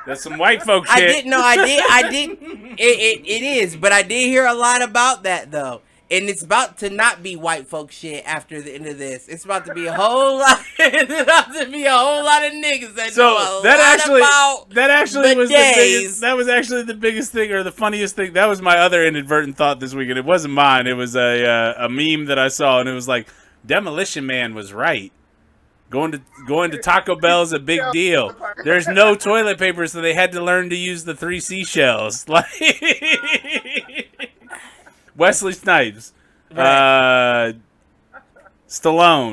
That's some white folk shit. I did. It is, but I did hear a lot about that though. And it's about to not be white folk shit after the end of this. It's about to be a whole lot. It's about to be a whole lot of niggas that know a lot about was the biggest. That was actually the biggest thing or the funniest thing. That was my other inadvertent thought this weekend. It wasn't mine. It was a meme that I saw, and it was like, Demolition Man was right. Going to Taco Bell is a big deal. There's no toilet paper, so they had to learn to use the 3 seashells. Like Wesley Snipes, Stallone,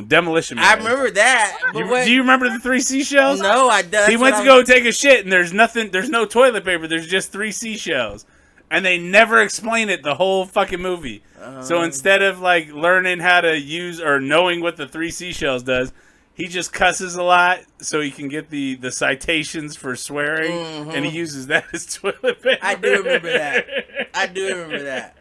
Demolition Man. I remember that. Do you remember the 3 seashells? No, I don't. He went to go take a shit, and there's no toilet paper. There's just 3 seashells, and they never explain it the whole fucking movie. So instead of like learning how to use or knowing what the 3 seashells does, he just cusses a lot so he can get the citations for swearing, and he uses that as toilet paper. I do remember that.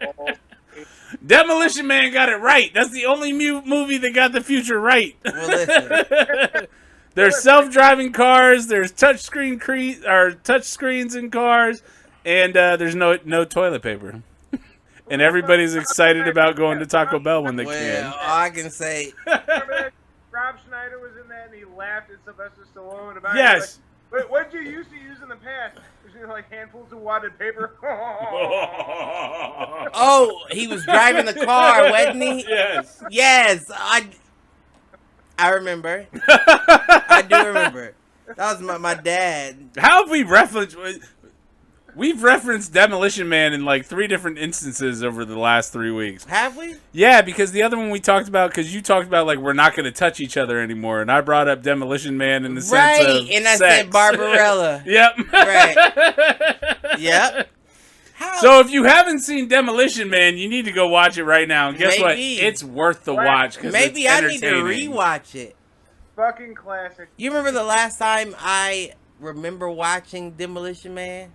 Demolition Man got it right. That's the only movie that got the future right. Well, listen. There's self-driving cars. There's touchscreens in cars, and there's no toilet paper. And everybody's excited about going to Taco Bell when they can. All I can say. Rob Schneider was in that, and he laughed at Sylvester Stallone about it. Yes. Like, what did you used to use in the past? Like handfuls of wadded paper. Oh, he was driving the car, wasn't he? Yes. Yes, I remember. I do remember. That was my dad. How have we referenced? We've referenced Demolition Man in like 3 different instances over the last 3 weeks. Have we? Yeah, because the other one we talked about, because you talked about like we're not going to touch each other anymore, and I brought up Demolition Man in the sense of and I sex. said Barbarella. Yep. Right. Yep. So if you haven't seen Demolition Man, you need to go watch it right now. And guess what? It's worth the watch because maybe I need to rewatch it. Fucking classic. You remember the last time I remember watching Demolition Man?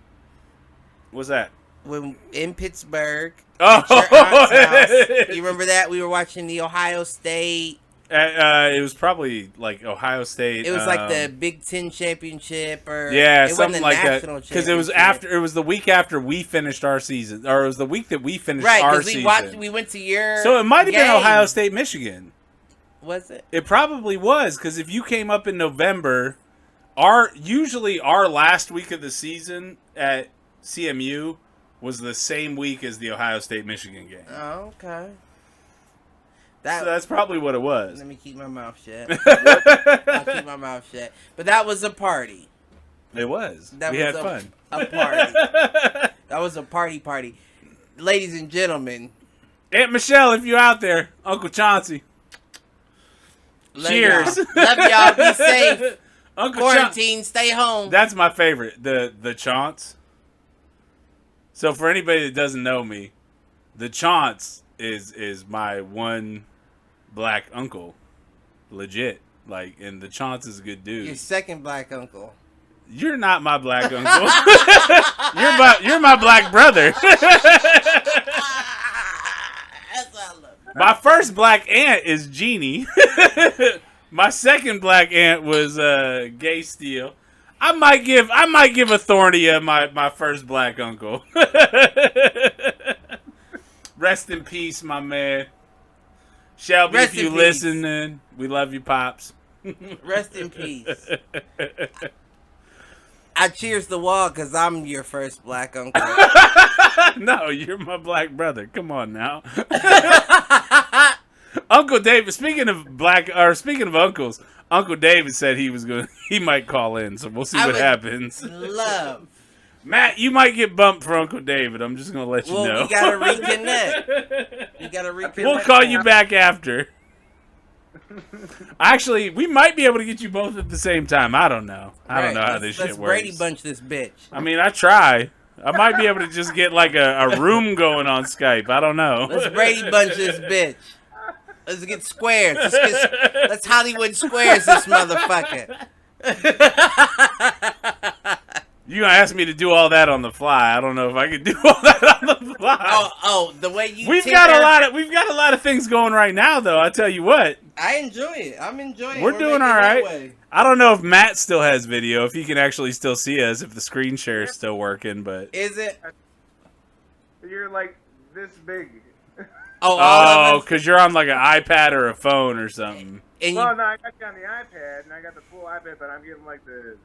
What's that? When in Pittsburgh. Oh, at your aunt's house. You remember that? We were watching the Ohio State. It was probably like Ohio State. It was like the Big Ten championship, or something like that. Because it was after. It was the week after we finished our season, or it was the week that we finished our season. We went to your. So it might have been Ohio State, Michigan. Was it? It probably was, because if you came up in November, usually our last week of the season at CMU was the same week as the Ohio State Michigan game. Oh, okay. So that's probably what it was. Let me keep my mouth shut. I'll keep my mouth shut. But that was a party. It was. We had fun. A party. That was a party. Ladies and gentlemen. Aunt Michelle, if you're out there. Uncle Chauncey. Cheers. Love y'all. Be safe. Uncle Quarantine. Stay home. That's my favorite. The Chaunce. So for anybody that doesn't know me, the Chaunce is my one black uncle. Legit. Like, and the Chaunce is a good dude. Your second black uncle. You're not my black uncle. you're my black brother. My first black aunt is Jeannie. My second black aunt was Gay Steele. I might give Authornia my first black uncle. Rest in peace, my man. Shelby, if you listening, we love you, Pops. Rest in peace. I cheers the wall because I'm your first black uncle. No, you're my black brother. Come on now. Uncle David, speaking of uncles, Uncle David said he might call in, so we'll see what happens. Love. Matt, you might get bumped for Uncle David. I'm just going to let you know. We got to reconnect. We'll call you back after. Actually, we might be able to get you both at the same time. I don't know. I don't know how this shit works. Let's Brady Bunch this bitch. I mean, I try. I might be able to just get like a room going on Skype. I don't know. Let's Brady Bunch this bitch. Let's get squares. Let's Hollywood squares this motherfucker. You gonna ask me to do all that on the fly? I don't know if I can do all that on the fly. The way you we've got a lot of things going right now, though. I tell you what, I enjoy it. I'm enjoying it. We're doing all right. I don't know if Matt still has video, if he can actually still see us, if the screen share is still working. But is it? You're like this big. Oh, because you're on like an iPad or a phone or something. No, I got you on the iPad, and I got the full iPad, but I'm getting like the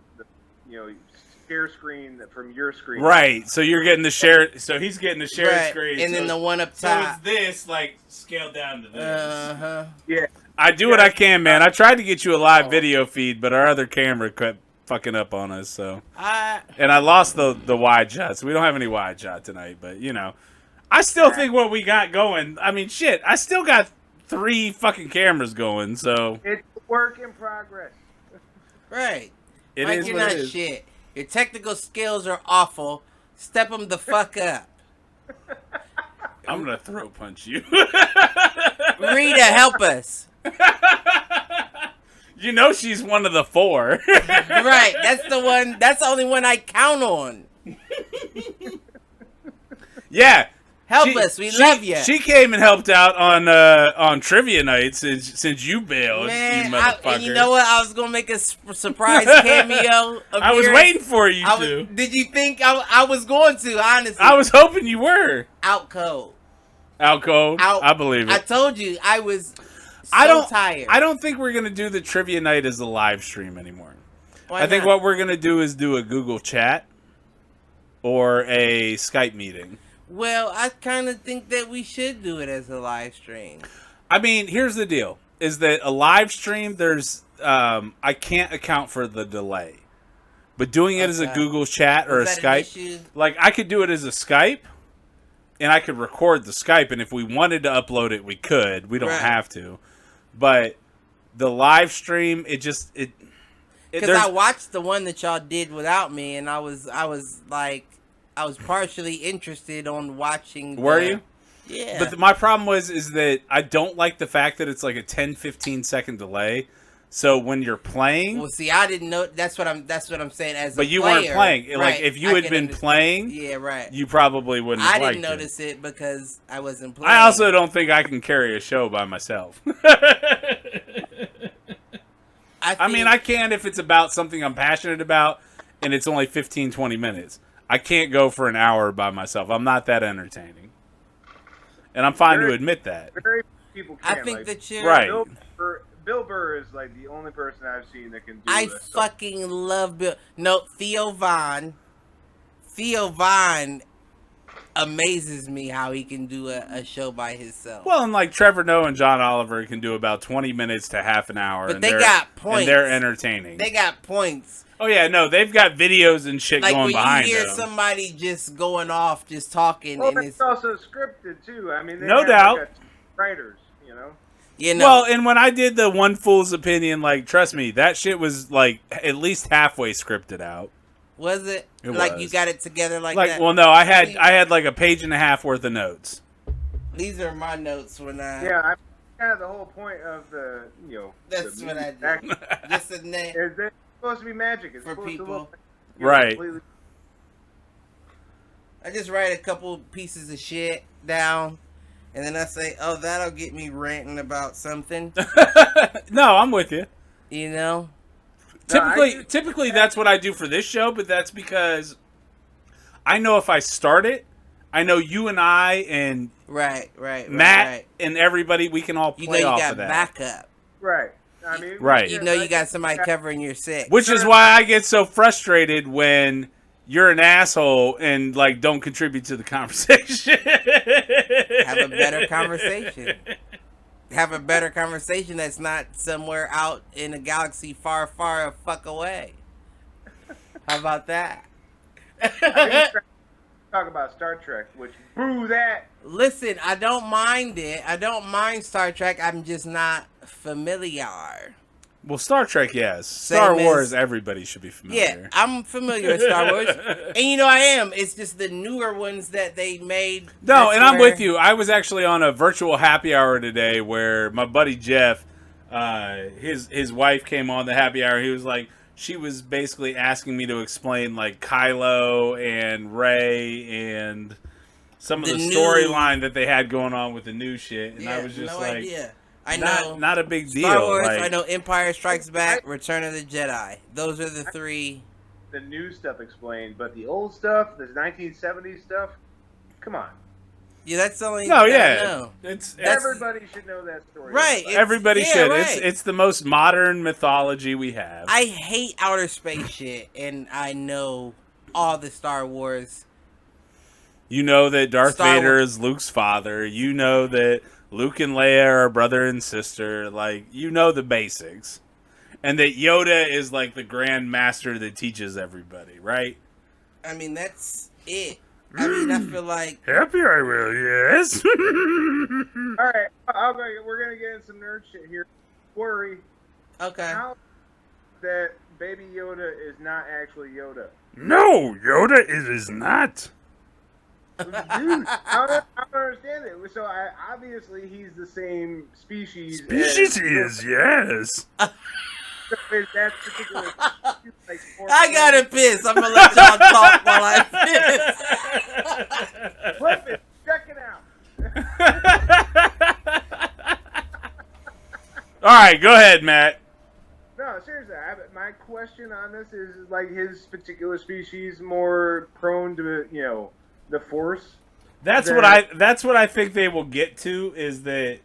share screen from your screen. Right. So you're getting the share. So he's getting the share screen, and then the one up top. So it's this like scaled down to this. Yeah. I do what I can, man. I tried to get you a live video feed, but our other camera kept fucking up on us. So and I lost the wide shots. We don't have any wide shot tonight, but I still think what we got going. I mean, shit. I still got 3 fucking cameras going. So it's work in progress. Right. It Mike, is you're what not it is. shit. Your technical skills are awful. Step them the fuck up. I'm gonna throat punch you. Rita, help us. She's one of the 4. Right. That's the one. That's the only one I count on. Yeah. Help us. We love you. She came and helped out on trivia night since you bailed, Man, you motherfucker. and you know what? I was gonna make a surprise cameo. I was waiting for you to. Did you think I was going to? Honestly, I was hoping you were. Out cold. Out cold. I believe it. I told you I was. Tired. I don't think we're gonna do the trivia night as a live stream anymore. Why I think not? what we're gonna do is do a Google Chat or a Skype meeting. Well, I kind of think that we should do it as a live stream. I mean, here's the deal: is that a live stream? There's I can't account for the delay, but doing it as a Google Chat or a Skype, like I could do it as a Skype, and I could record the Skype, and if we wanted to upload it, we could. We don't have to, but the live stream, because I watched the one that y'all did without me, and I was partially interested on watching. Were you? Yeah. But my problem is that I don't like the fact that it's like a 10-15 second delay. So when you're playing, well, see, I didn't know. That's what I'm saying. But you weren't playing. Right. Like if you had been playing, yeah, right. You probably wouldn't. I didn't notice it because I wasn't playing. I also don't think I can carry a show by myself. I mean, I can if it's about something I'm passionate about, and it's only 15-20 minutes. I can't go for an hour by myself. I'm not that entertaining. And I'm fine to admit that. Very few people can. I think that you're... Right. Bill Burr is like the only person I've seen that can do I this. fucking love Bill. No, Theo Von. Theo Von amazes me how he can do a show by himself. Well, and like Trevor Noah and John Oliver can do about 20 minutes to half an hour. But they got points. And they're entertaining. They got points. Oh, yeah, no, they've got videos and shit going behind them. Like when you hear somebody just going off, just talking. Well, and it's also scripted, too. I mean, they no have doubt. Like writers, you know? Well, and when I did the One Fool's Opinion, like, trust me, that shit was, like, at least halfway scripted out. Was it? It like was. You got it together like that? Well, no, I had like a page and a half worth of notes. These are my notes when I... Yeah, I kind of the whole point of the, That's what I did. Just a name. Is it supposed to be magic? It's for supposed people. to look right. completely... I just write a couple pieces of shit down, and then I say, oh, that'll get me ranting about something. No, I'm with you. You know? Typically that's what I do for this show, but that's because I know if I start it, I know you and I and Matt and everybody, we can all play off of that. You got backup. Right. I mean, right. You know you got somebody covering your six. Which is why I get so frustrated when you're an asshole and like don't contribute to the conversation. Have a better conversation. Have a better conversation that's not somewhere out in a galaxy far, far a fuck away. How about that? Talk about Star Trek, which boo that. Listen, I don't mind it. I don't mind Star Trek. I'm just not familiar. Well, Star Trek, yes. Star Wars, everybody should be familiar. Yeah, I'm familiar with Star Wars. And I am. It's just the newer ones that they made. No, and I'm with you. I was actually on a virtual happy hour today where my buddy Jeff, his wife came on the happy hour. He was like, she was basically asking me to explain like Kylo and Rey and some of the storyline that they had going on with the new shit. And I was just no like, idea. I know. Not a big deal. Star Wars, I know Empire Strikes Back, Return of the Jedi. Those are the three. The new stuff explained, but the old stuff, the 1970s stuff, come on. Yeah, that's the only. No, yeah, everybody should know that story, right? Everybody should. Right. It's the most modern mythology we have. I hate outer space shit, and I know all the Star Wars. You know that Darth Vader is Luke's father. You know that Luke and Leia are brother and sister. Like, you know the basics. And that Yoda is like the grand master that teaches everybody, right? I mean, that's it. I mean, I feel like... Happy I will, yes. All right, we're going to get in some nerd shit here. Worry. Okay. How that Baby Yoda is not actually Yoda. No, Yoda is not. Dude, I don't understand it. So obviously he's the same species. Species he is, yes. That particular like, I gotta piss. I'm gonna let y'all talk while I piss. Flip it. Check it out. All right, go ahead, Matt. No, seriously. My question on this is like his particular species more prone to the Force. That's what I think they will get to, is that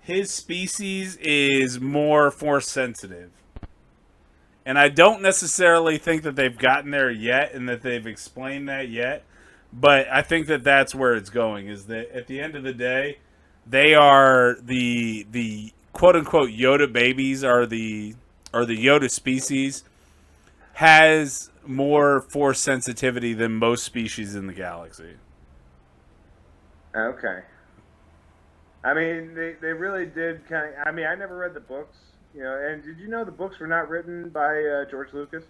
his species is more Force sensitive. And I don't necessarily think that they've gotten there yet and that they've explained that yet, but I think that that's where it's going, is that at the end of the day, they are the quote unquote Yoda babies are the Yoda species has more Force sensitivity than most species in the galaxy. Okay. I mean, they really did kind of... I mean, I never read the books, and did you know the books were not written by George Lucas?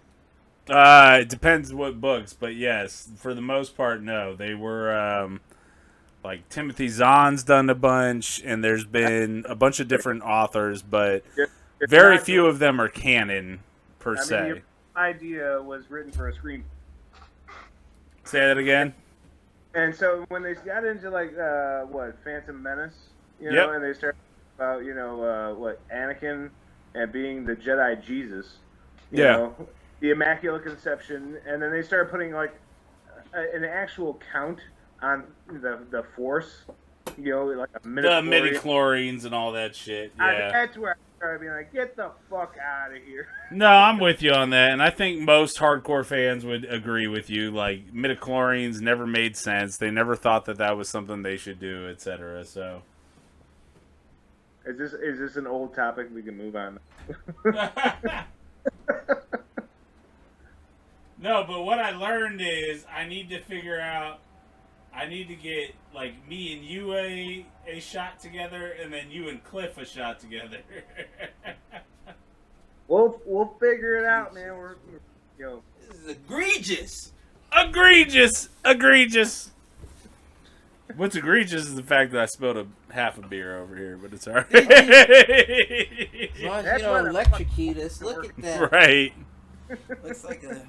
It depends what books, but yes, for the most part, no. They were, like, Timothy Zahn's done a bunch, and there's been a bunch of different authors, but very few of them are canon, per se. I mean, your idea was written for a screen. Say that again? And so when they got into like Phantom Menace, and they started about Anakin and being the Jedi Jesus, you know, the Immaculate Conception, and then they started putting like an actual count on the Force, like a midichlorians and all that shit. Yeah, that's where I started being like, get the fuck out of here. No, I'm with you on that, and I think most hardcore fans would agree with you. Like, midichlorians never made sense. They never thought that was something they should do, etc. So, is this an old topic we can move on? No, but what I learned is I need to get like me and you a shot together, and then you and Cliff a shot together. We'll figure it out, man. This is egregious. Egregious. What's egregious is the fact that I spilled half a beer over here, but it's alright. As long as you don't electrocute us, look at that. Right. Looks like a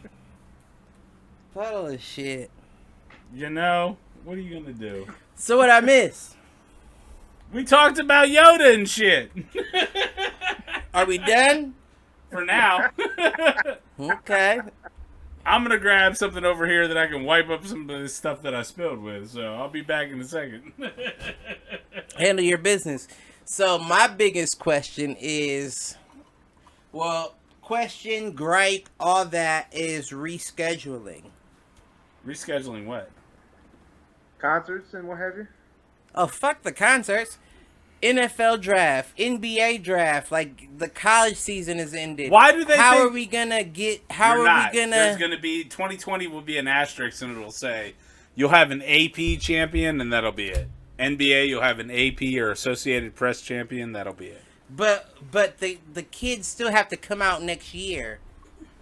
puddle of shit. What are you gonna do? So what I miss? We talked about Yoda and shit. Are we done? For now. Okay. I'm gonna grab something over here that I can wipe up some of the stuff that I spilled with, so I'll be back in a second. Handle your business. So my biggest question is, gripe, all that is rescheduling. Rescheduling what? Concerts and what have you? Oh, fuck the concerts. NFL draft, NBA draft, like the college season is ended. Why do they How are we gonna get, There's gonna be, 2020 will be an asterisk and it'll say, you'll have an AP champion and that'll be it. NBA, you'll have an AP or Associated Press champion, that'll be it. But the kids still have to come out next year.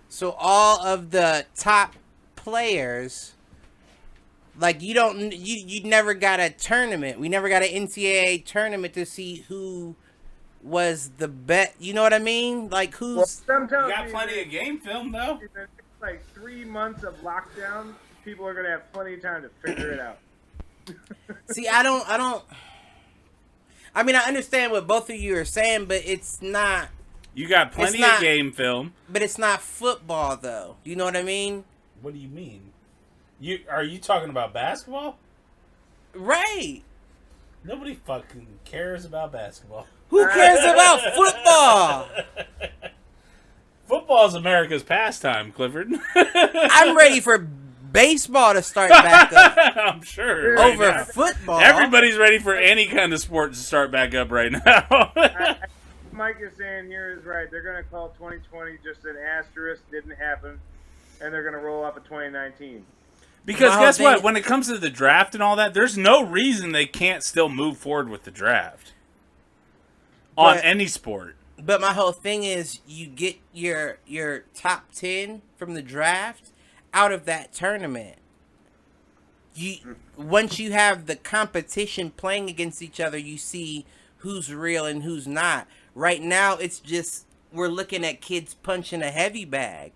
So all of the top players, like you never got a tournament. We never got an NCAA tournament to see who was the best. You know what I mean? Like who's? Well, sometimes You got plenty of game film though. Like 3 months of lockdown, people are gonna have plenty of time to figure it out. See, I don't. I mean, I understand what both of you are saying, but it's not. You got plenty of game film. But it's not football, though. You know what I mean? What do you mean? Are you talking about basketball? Right. Nobody fucking cares about basketball. Who cares about football? Football's America's pastime, Clifford. I'm ready for baseball to start back up. I'm sure. Over right football. Everybody's ready for any kind of sport to start back up right now. Mike is saying here is right. They're going to call 2020 just an asterisk, didn't happen, and they're going to roll off of 2019. Because guess what? When it comes to the draft and all that, there's no reason they can't still move forward with the draft on any sport. But my whole thing is you get your top 10 from the draft out of that tournament. Once you have the competition playing against each other, you see who's real and who's not. Right now, it's just we're looking at kids punching a heavy bag.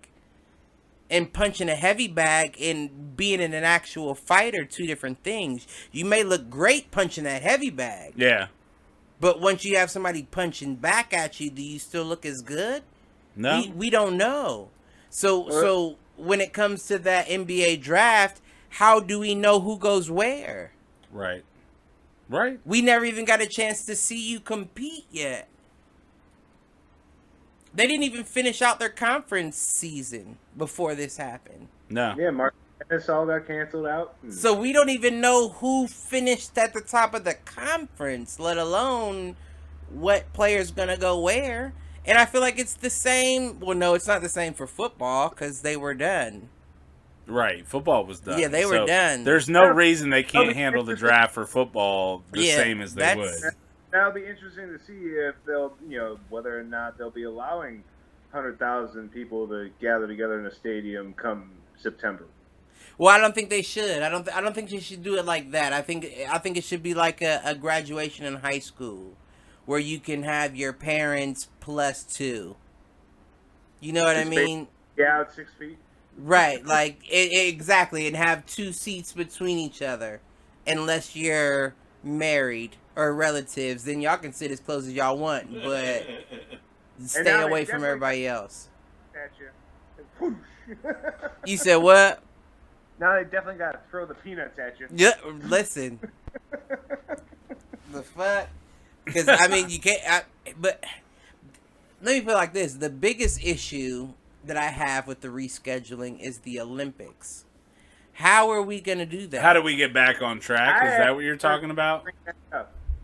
And punching a heavy bag and being in an actual fight are two different things. You may look great punching that heavy bag. Yeah. But once you have somebody punching back at you, do you still look as good? No. We don't know. So when it comes to that NBA draft, how do we know who goes where? Right. We never even got a chance to see you compete yet. They didn't even finish out their conference season before this happened. No. Yeah, Mark Madness all got canceled out. So we don't even know who finished at the top of the conference, let alone what player's going to go where. And I feel like it's the same. Well, no, it's not the same for football because they were done. Right. Football was done. Yeah, they were done. There's no reason they can't handle the draft for football the same as they would. That'll be interesting to see if they'll, whether or not they'll be allowing 100,000 people to gather together in a stadium come September. Well, I don't think they should. I don't think they should do it like that. I think it should be like a graduation in high school, where you can have your parents plus 2. You know what I mean? Yeah, it's 6 feet. Right, like exactly, and have 2 seats between each other, unless you're married or relatives. Then y'all can sit as close as y'all want, but stay away from everybody else. You said what? Now they definitely got to throw the peanuts at you. Yeah, listen. The fuck? Because, I mean, you can't... but let me put it like this. The biggest issue that I have with the rescheduling is the Olympics. How are we going to do that? How do we get back on track? Is that what you're talking about?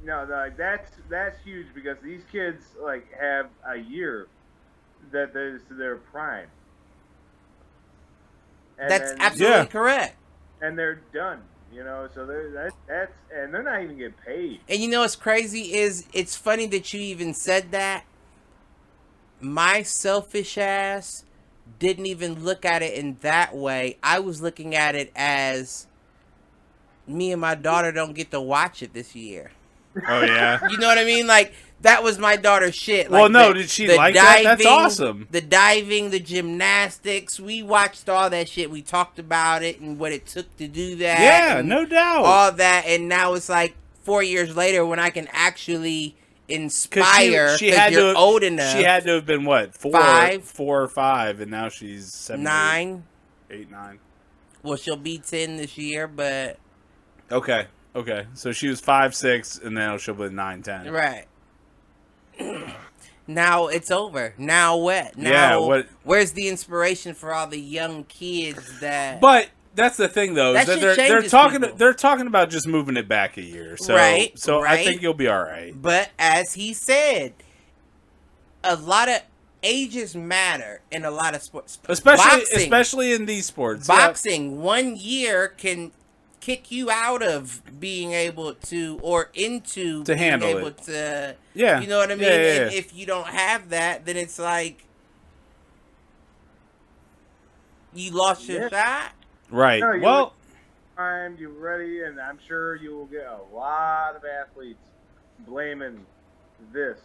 No, that's huge because these kids have a year that is their prime. And that's absolutely correct. And they're done, so that's and they're not even getting paid. And you know what's crazy is it's funny that you even said that. My selfish ass didn't even look at it in that way. I was looking at it as me and my daughter don't get to watch it this year. Oh, yeah? You know what I mean? Like, that was my daughter's shit. Well, no, did she like that? That's awesome. The diving, the gymnastics. We watched all that shit. We talked about it and what it took to do that. Yeah, no doubt. All that. And now it's like 4 years later when I can actually inspire because you're old enough. She had to have been, what, 4 or 5, and now she's 7, 9. 8, 9. Well, she'll be 10 this year, but... Okay. So she was 5, 6, and now she'll be 9, 10. Right. Now it's over. Now what? Now, where's the inspiration for all the young kids that... But that's the thing, though. That they're talking about just moving it back a year. So, right. I think you'll be all right. But as he said, a lot of ages matter in a lot of sports. Especially in these sports. Boxing, 1 year can kick you out of being able to or into to being handle able it. to. Yeah, you know what I mean. Yeah, yeah, And yeah. if you don't have that, then it's like you lost your shot. Right. No, Well, time you're ready, and I'm sure you will get a lot of athletes blaming this.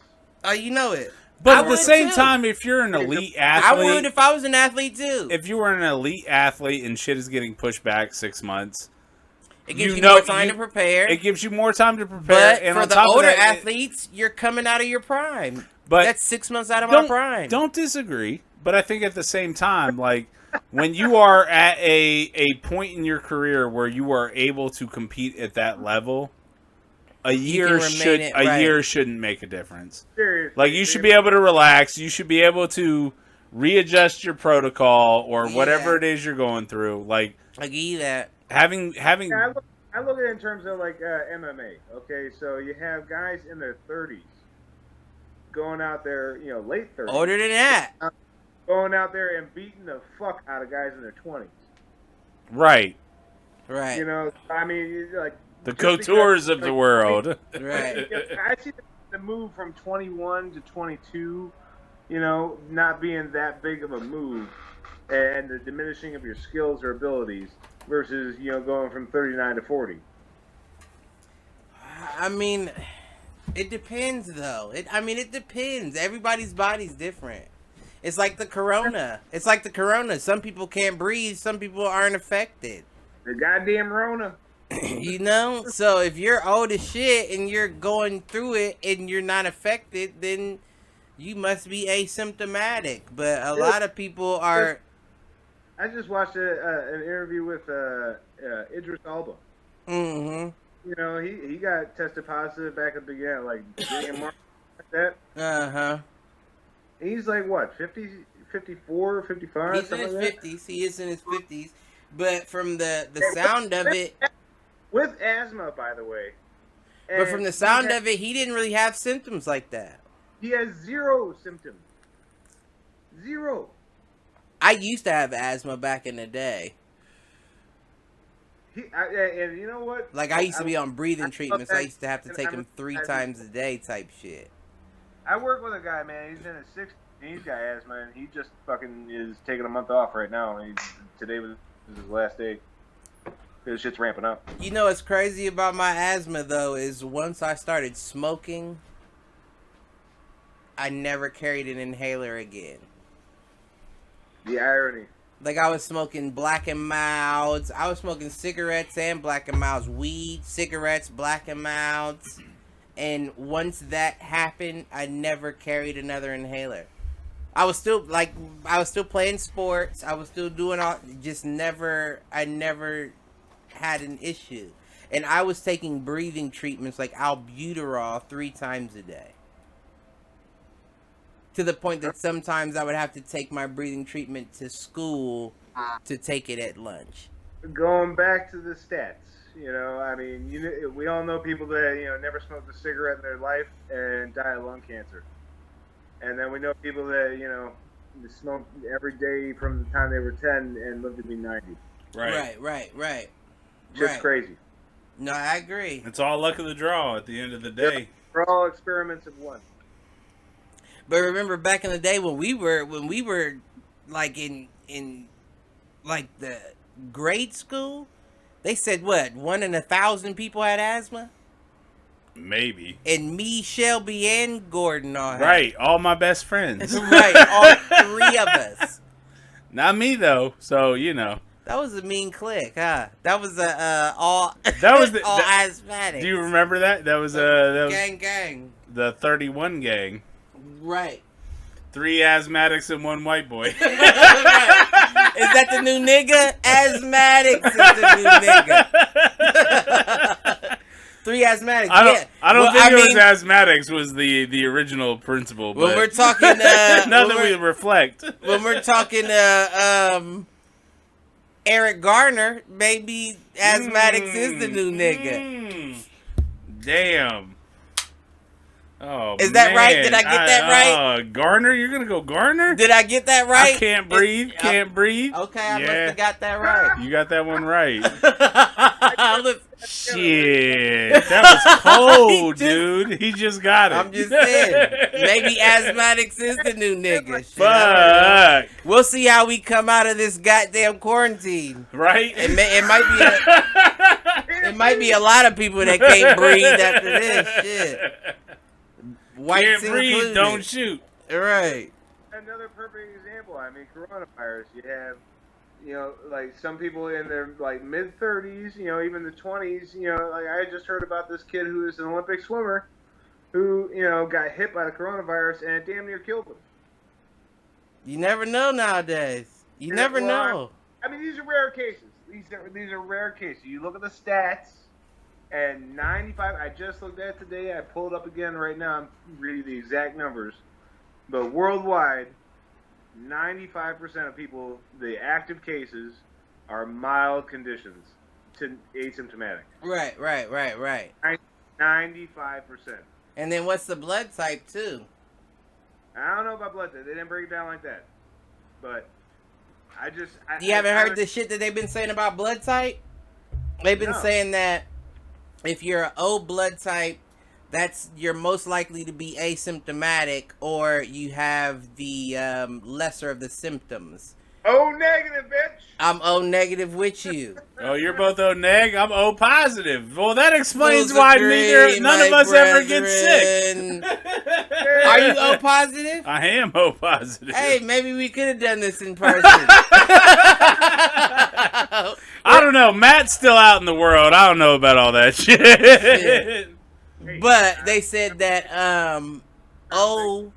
Oh, you know it. but I at the would same too. time, if you're an elite I athlete, would if I was an athlete too. if you were an elite athlete and shit is getting pushed back 6 months, It gives you more time to prepare. It gives you more time to prepare. But and for on the top older of that, athletes, you're coming out of your prime. But that's 6 months out of my prime. Don't disagree. But I think at the same time, like when you are at a point in your career where you are able to compete at that level, a year shouldn't make a difference. Seriously, like you should be able to relax. You should be able to readjust your protocol or whatever it is you're going through. Like I give you that. Having. Yeah, I look at it in terms of like MMA. Okay, so you have guys in their 30s going out there, late 30s. Older than that. Going out there and beating the fuck out of guys in their 20s. Right. Right. I mean, like the Coutures of the world. Right. I see the move from 21 to 22, not being that big of a move, and the diminishing of your skills or abilities versus going from 39 to 40. I mean, it depends though. It depends. Everybody's body's different. It's like the corona. Some people can't breathe. Some people aren't affected. The goddamn Rona. So if you're old as shit and you're going through it and you're not affected, then you must be asymptomatic. But a lot of people are. I just watched an interview with Idris Elba. Mm-hmm. He got tested positive back at the beginning, like beginning of March, like that. Uh-huh. He's like, what, 50, 54, 55? He's in his 50s. He is in his 50s. But from the sound of it... With asthma, by the way. But from the sound of it, he didn't really have symptoms like that. He has zero symptoms. Zero. I used to have asthma back in the day. And you know what? Like, I used to be on breathing treatments. I used to have to take them 3 times a day type shit. I work with a guy, man. He's in his 60s. He's got asthma, and he just fucking is taking a month off right now. Today was his last day. This shit's ramping up. You know what's crazy about my asthma, though, is once I started smoking, I never carried an inhaler again. The irony. Like, I was smoking Black and Milds. I was smoking cigarettes and Black and Milds. Weed, cigarettes, Black and Milds. And once that happened, I never carried another inhaler. I was still playing sports. I was still doing I never had an issue. And I was taking breathing treatments like albuterol 3 times a day. To the point that sometimes I would have to take my breathing treatment to school to take it at lunch. Going back to the stats, we all know people that, never smoked a cigarette in their life and die of lung cancer. And then we know people that, smoked every day from the time they were 10 and lived to be 90. Right. Just crazy. No, I agree. It's all luck of the draw at the end of the day. For all experiments of one. But remember back in the day when we were like in like the grade school, they said what, 1 in 1,000 people had asthma? Maybe. And me, Shelby, and Gordon all had. Right, all my best friends. Right, all 3 of us. Not me though, so That was a mean clique, huh? That was all asthmatic. Do you remember that? That was gang. The 31 gang. Right. 3 asthmatics and 1 white boy. Right. Is that the new nigga? Asthmatics is the new nigga. 3 asthmatics. I don't think it was asthmatics was the original principle. But when we're talking, now that we reflect, when we're talking, Eric Garner, maybe asthmatics is the new nigga. Damn. Oh, is that right? Did I get that right? Garner? You're going to go Garner? Did I get that right? I can't breathe. Can't breathe. Okay, I must have got that right. You got that one right. Shit, that was cold, dude. He just got it. I'm just saying. Maybe asthmatics is the new nigga. Shit, Fuck. We'll see how we come out of this goddamn quarantine. Right? It might be a lot of people that can't breathe after this shit. Whites can't breathe, included. don't shoot. Right. Another perfect example. I mean, coronavirus. You have, like some people in their like mid 30s, even the 20s. Like I just heard about this kid who is an Olympic swimmer, who got hit by the coronavirus and it damn near killed him. You never know nowadays. You never know. I mean, these are rare cases. These are rare cases. You look at the stats, and 95. I just looked at it today. I pulled it up again right now. I'm reading the exact numbers. But worldwide, 95% of people, the active cases, are mild conditions to asymptomatic. Right. 95%. And then what's the blood type too? I don't know about blood type. They didn't break it down like that. But you haven't heard the shit that they've been saying about blood type? They've been saying that if you're an O blood type, you're most likely to be asymptomatic, or you have the lesser of the symptoms. O negative, bitch. I'm O negative with you. Oh, you're both O neg. I'm O positive. Well, that explains why none of us ever get sick. Are you O positive? I am O positive. Hey, maybe we could have done this in person. I don't know. Matt's still out in the world. I don't know about all that shit. But they said that O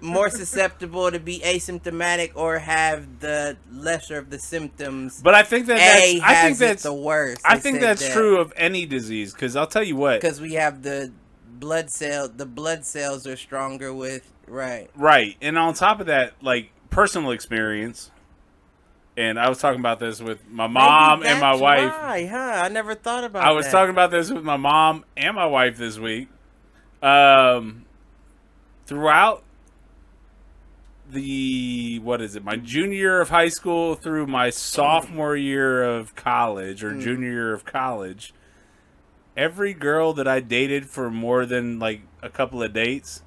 more susceptible to be asymptomatic or have the lesser of the symptoms. But I think that's the worst. I think that's true of any disease, because I'll tell you what. Because we have the blood cells are stronger with right, and on top of that, like personal experience. And I was talking about this with my mom and my wife. Why, huh? I never thought about that. I was talking about this with my mom and my wife this week. Throughout my junior year of high school through my sophomore year of college or junior year of college, every girl that I dated for more than like a couple of dates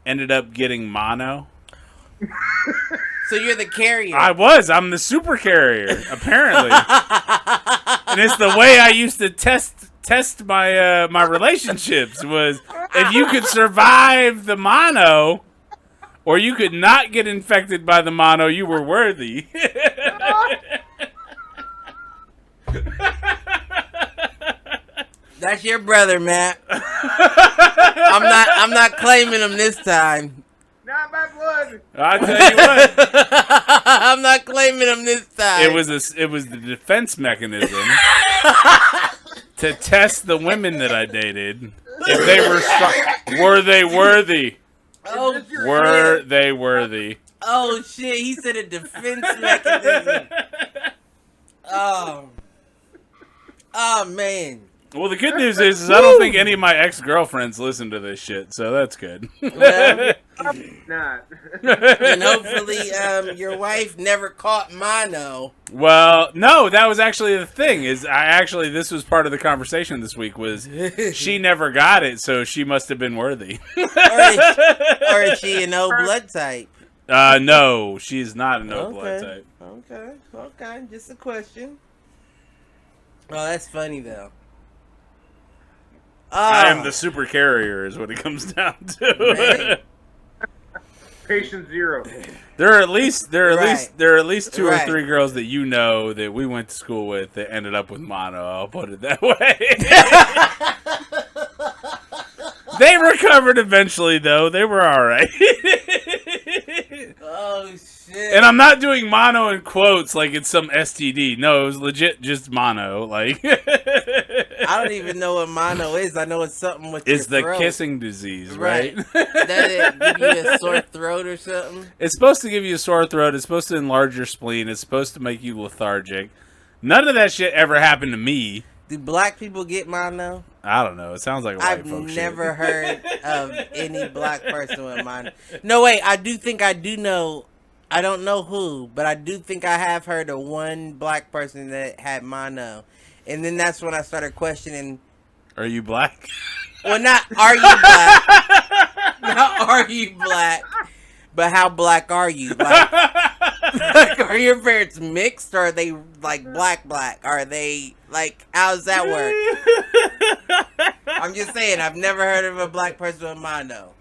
ended up getting mono. So you're the carrier. I'm the super carrier, apparently. And it's the way I used to test my my relationships was if you could survive the mono or you could not get infected by the mono, you were worthy. That's your brother, Matt. I'm not claiming him this time. Not my blood. I tell you what, I'm not claiming him this time. it was the defense mechanism to test the women that I dated if they were they worthy. Oh, were they worthy? Oh shit! He said a defense mechanism. Oh man. Well, the good news is I don't think any of my ex-girlfriends listen to this shit, so that's good. Well, not. and hopefully, your wife never caught mono. Well, no, that was actually the thing. This was part of the conversation this week. Was she never got it, so she must have been worthy. or is she an O blood type? No, she's not an O blood type. Okay, just a question. Oh, that's funny though. I am the super carrier, is what it comes down to. Patient zero. There are at least two or three girls that you know that we went to school with that ended up with mono. I'll put it that way. They recovered eventually, though. They were all right. Oh shit! And I'm not doing mono in quotes like it's some STD. No, it was legit just mono. Like I don't even know what mono is. I know it's something with it's your the throat. kissing disease, right? That it give you a sore throat or something? It's supposed to give you a sore throat. It's supposed to enlarge your spleen. It's supposed to make you lethargic. None of that shit ever happened to me. Do black people get mono? I don't know. It sounds like a white folk shit. I've never heard of any black person with mono. No, wait. I do think I do know. I don't know who, but I do think I have heard of one black person that had mono. And then that's when I started questioning. Are you black? Well, not are you black? Not are you black? But how black are you? Like, are your parents mixed, or are they like black? Are they like? How's that work? I'm just saying. I've never heard of a black person with mono.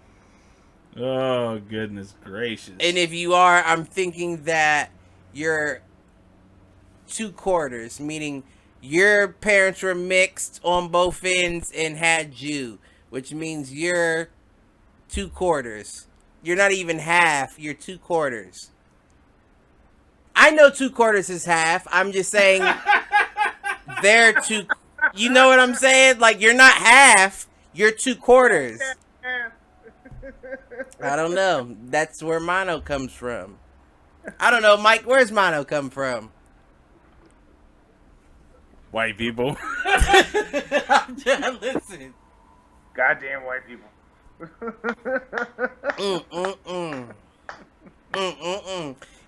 Oh, goodness gracious! And if you are, I'm thinking that you're 2/4, meaning your parents were mixed on both ends and had you, which means you're 2/4. You're not even half. You're 2/4. I know 2/4 is half. I'm just saying they're two. You know what I'm saying? Like, you're not half. You're 2/4. I don't know. That's where mono comes from. I don't know, Mike. Where's mono come from? White people. I'm trying to listen. Goddamn white people.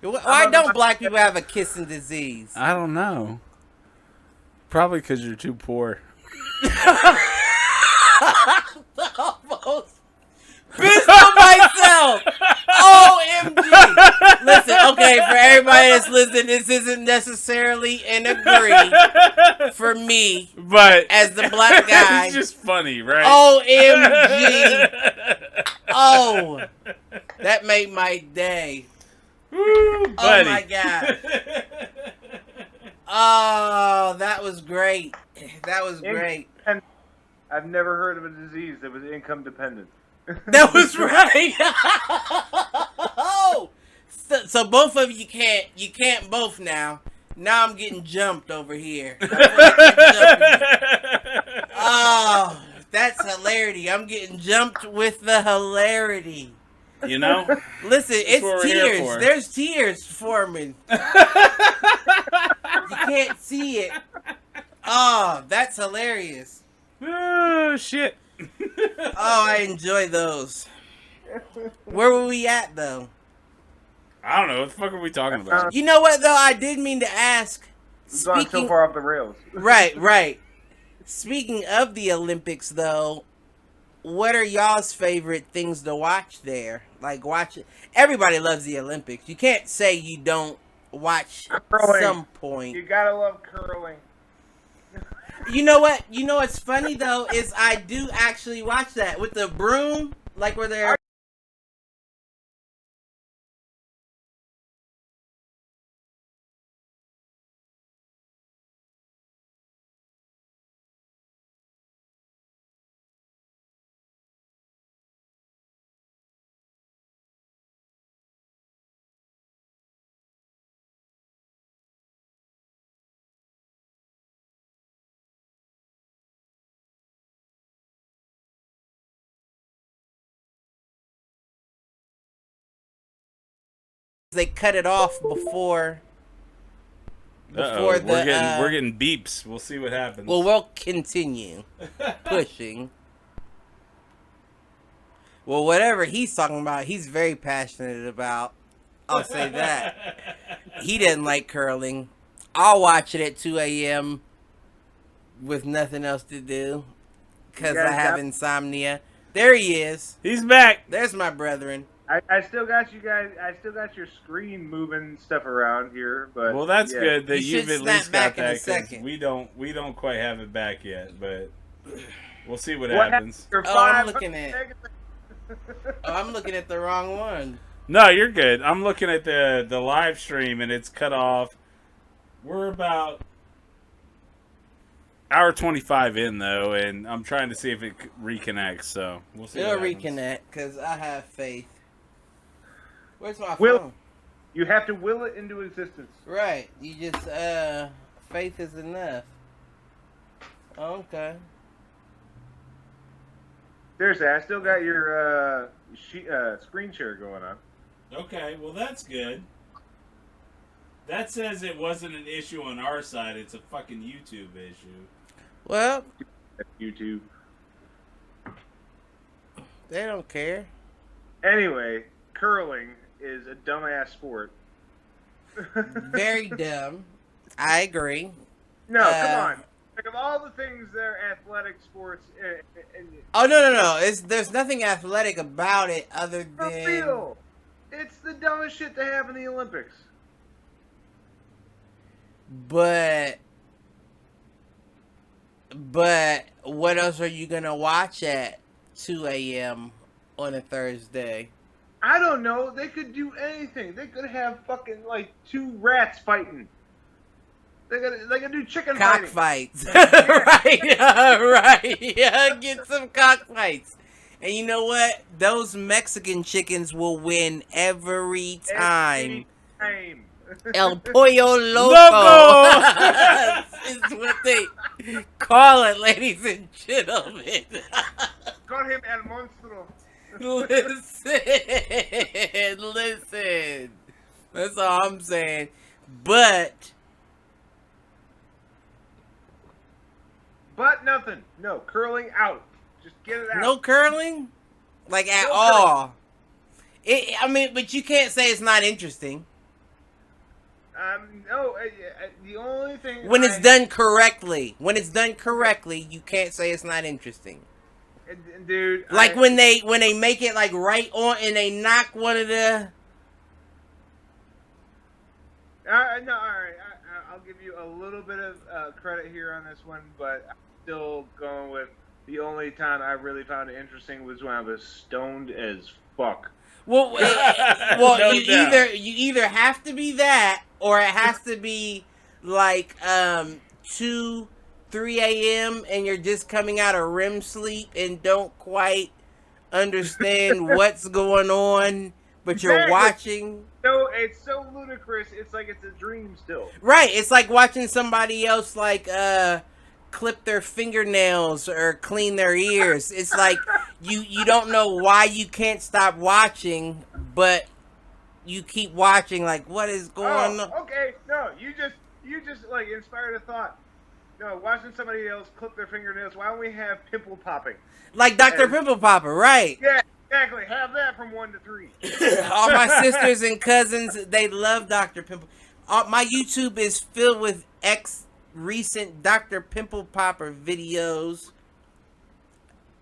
Why don't black people have a kissing disease? I don't know. Probably because you're too poor. Almost pistol myself. OMG. Listen, okay, for everybody that's listening, this isn't necessarily an agree for me, but as the black guy. It's just funny, right? OMG. Oh, that made my day. Woo, buddy. Oh my god. Oh, that was great. That was great. I've never heard of a disease that was income dependent. That was right. Oh, so both of you can't both now. Now I'm getting jumped over here. Oh, that's hilarity. I'm getting jumped with the hilarity. You know? Listen, it's tears. There's tears forming. You can't see it. Oh, that's hilarious. Oh, shit. Oh, I enjoy those. Where were we at, though? I don't know. What the fuck are we talking about? You know what, though? I did mean to ask. We've gone so far off the rails. Right. Speaking of the Olympics, though, what are y'all's favorite things to watch there? Like, watch it. Everybody loves the Olympics. You can't say you don't watch curling. Some point. You gotta love curling. You know what? You know what's funny, though, is I do actually watch that with the broom, like where they're... They cut it off before the... We're getting beeps. We'll see what happens. Well, we'll continue pushing. Well, whatever he's talking about, he's very passionate about. I'll say that. He doesn't like curling. I'll watch it at 2 a.m. with nothing else to do because I have insomnia. There he is. He's back. There's my brethren. I still got you guys. I still got your screen moving stuff around here, but well, that's good that you've at least got that. Second. We don't quite have it back yet, but we'll see what happens. I'm looking at. I'm looking at the wrong one. No, you're good. I'm looking at the live stream and it's cut off. We're about hour 25 in though, and I'm trying to see if it reconnects. So we'll see. It'll reconnect because I have faith. Where's my phone? You have to will it into existence. Right. You just faith is enough. Okay. Seriously, I still got your screen share going on. Okay, well that's good. That says it wasn't an issue on our side. It's a fucking YouTube issue. Well, YouTube. They don't care. Anyway, curling is a dumbass sport. Very dumb. I agree. No, come on. Like of all the things that are athletic sports, oh no! There's nothing athletic about it other for than real. It's the dumbest shit to have in the Olympics. But what else are you gonna watch at 2 a.m. on a Thursday? I don't know. They could do anything. They could have fucking like 2 rats fighting. They could do chicken Cockfights. Yeah. Right. Yeah, get some cockfights. And you know what? Those Mexican chickens will win every time. Every time. El Pollo Loco. Is what they call it, ladies and gentlemen. Call him El Monstro. Listen. That's all I'm saying. But nothing. No, curling out. Just get it out. no curling? Like at No all. I mean, but you can't say it's not interesting. No, the only thing When it's done correctly. When it's done correctly, you can't say it's not interesting. Dude, Like when they make it like right on and they knock one of the. No, all right. I'll give you a little bit of credit here on this one, but I'm still going with the only time I really found it interesting was when I was stoned as fuck. Well, No you doubt. either have to be that, or it has to be like 2, 3 a.m. and you're just coming out of REM sleep and don't quite understand what's going on, but you're Exactly. watching. No, it's so ludicrous. It's like it's a dream still. Right, it's like watching somebody else like clip their fingernails or clean their ears. It's like you don't know why you can't stop watching, but you keep watching. Like, what is going on? Okay, no, you just like inspired a thought. No, watching somebody else clip their fingernails. Why don't we have pimple popping? Like Dr. Pimple Popper, right? Yeah, exactly. Have that from 1 to 3. All my sisters and cousins, they love Dr. Pimple. My YouTube is filled with recent Dr. Pimple Popper videos.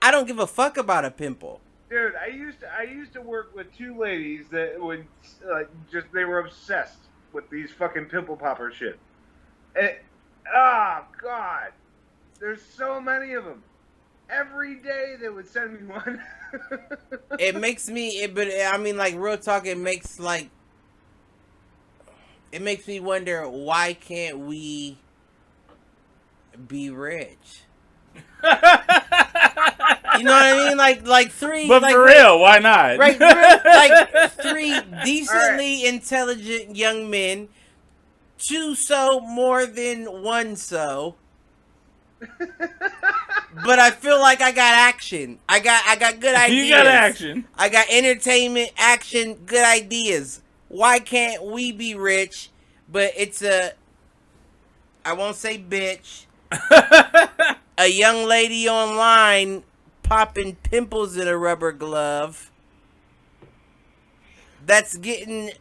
I don't give a fuck about a pimple. Dude, I used to work with 2 ladies that would they were obsessed with these fucking pimple popper shit. God, there's so many of them. Every day they would send me one. It makes me, but I mean, like real talk, it makes me wonder, why can't we be rich? You know what I mean? Like 3. But like, for real, why not? Right, like 3 decently intelligent young men, 2 so more than 1 so. But I feel like I got action. I got good ideas. You got action. I got entertainment, action, good ideas. Why can't we be rich? But it's I won't say bitch. A young lady online popping pimples in a rubber glove. That's getting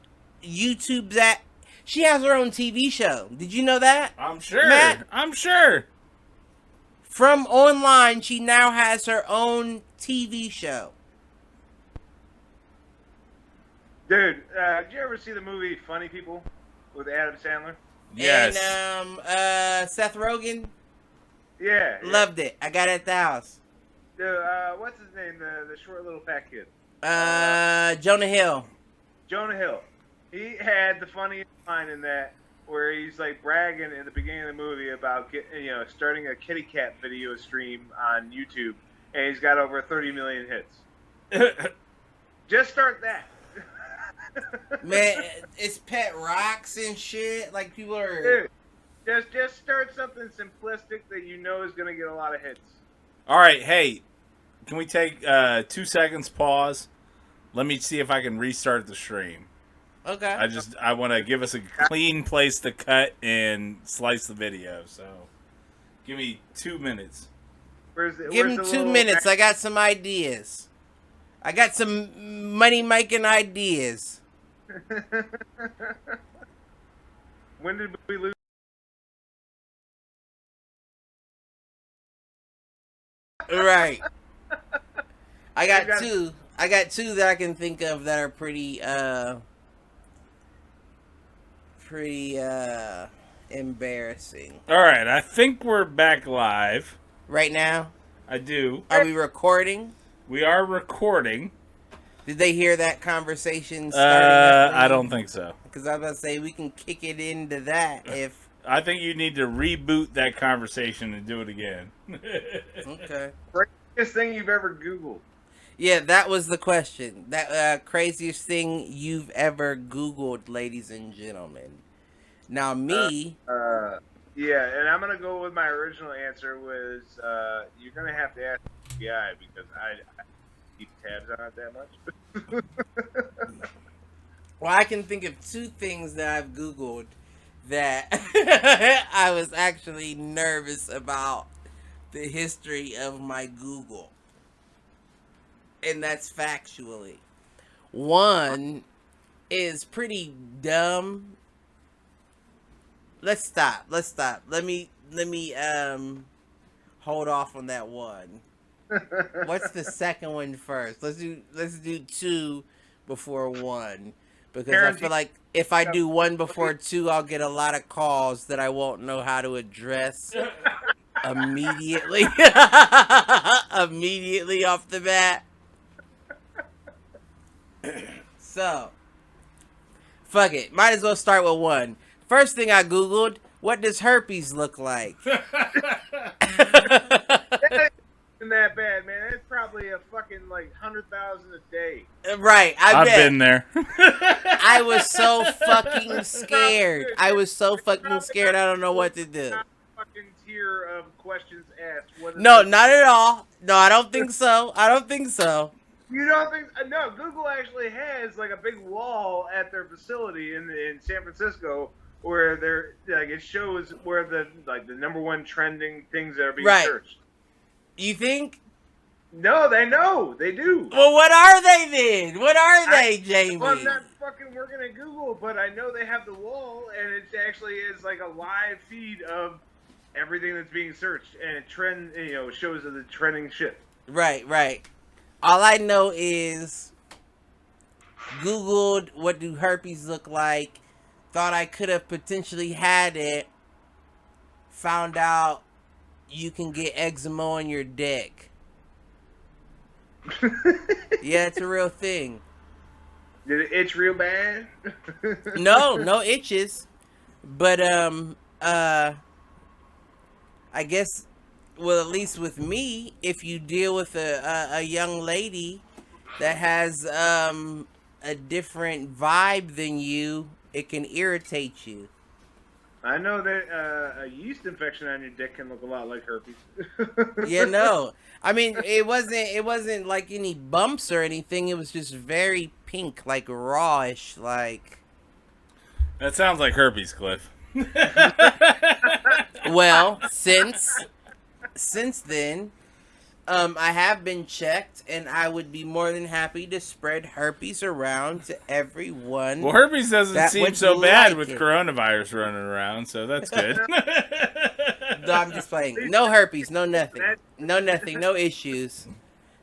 YouTube's at. She has her own TV show. Did you know that? I'm sure. Matt? I'm sure. From online, she now has her own TV show. Dude, did you ever see the movie Funny People with Adam Sandler? Yes. And Seth Rogen. Yeah. Loved it. I got it at the house. What's his name? The short little fat kid. Jonah Hill. Jonah Hill. He had the funniest line in that, where he's like bragging in the beginning of the movie about starting a kitty cat video stream on YouTube, and he's got over 30 million hits. Just start that. Man, it's pet rocks and shit. Like, people are... Dude, just start something simplistic that you know is going to get a lot of hits. All right, hey, can we take 2 seconds pause? Let me see if I can restart the stream. Okay. I want to give us a clean place to cut and slice the video. So, give me 2 minutes. Give him 2 minutes. I got some ideas. I got some money-making ideas. When did we lose? Right. I got two. I got two that I can think of that are pretty embarrassing. All right, I think we're back live. Right now? I do. Are we recording? We are recording. Did they hear that conversation starting? I don't think so. Because I was about to say we can kick it into that if. I think you need to reboot that conversation and do it again. Okay. Craziest thing you've ever Googled? Yeah, that was the question. That craziest thing you've ever Googled, ladies and gentlemen. Now, me. Yeah, and I'm gonna go with my original answer was you're gonna have to ask the FBI because I keep tabs on it that much. Well, I can think of two things that I've Googled that I was actually nervous about the history of my Google. And that's factually. One is pretty dumb. Let's stop. Let me hold off on that one. What's the second one first? Let's do two before one. Because I feel like if I do one before two, I'll get a lot of calls that I won't know how to address immediately. Immediately off the bat. So, fuck it. Might as well start with one. First thing I Googled, what does herpes look like? That isn't that bad, man. It's probably a fucking like 100,000 a day. Right, I've been there. I was so fucking scared. I don't know what to do. Fucking tier of questions asked. No, not at all. No, I don't think so. You don't think? No, Google actually has like a big wall at their facility in San Francisco where they're like it shows where the number one trending things that are being searched. You think? No, they know. They do. Well, what are they then? What are they, Jamie? Well, I'm not fucking working at Google, but I know they have the wall, and it actually is like a live feed of everything that's being searched, and it shows the trending shit. Right. All I know is Googled what do herpes look like, thought I could have potentially had it, found out you can get eczema on your dick. Yeah, it's a real thing. Did it itch real bad? No itches. But I guess, well, at least with me, if you deal with a young lady that has a different vibe than you, it can irritate you. I know that a yeast infection on your dick can look a lot like herpes. Yeah, no. I mean, it wasn't like any bumps or anything. It was just very pink, like rawish, like. That sounds like herpes, Cliff. Well, since then, I have been checked, and I would be more than happy to spread herpes around to everyone. Well, herpes doesn't seem so bad with it. Coronavirus running around, so that's good. No, I'm just playing. No herpes, no nothing. No nothing, no issues.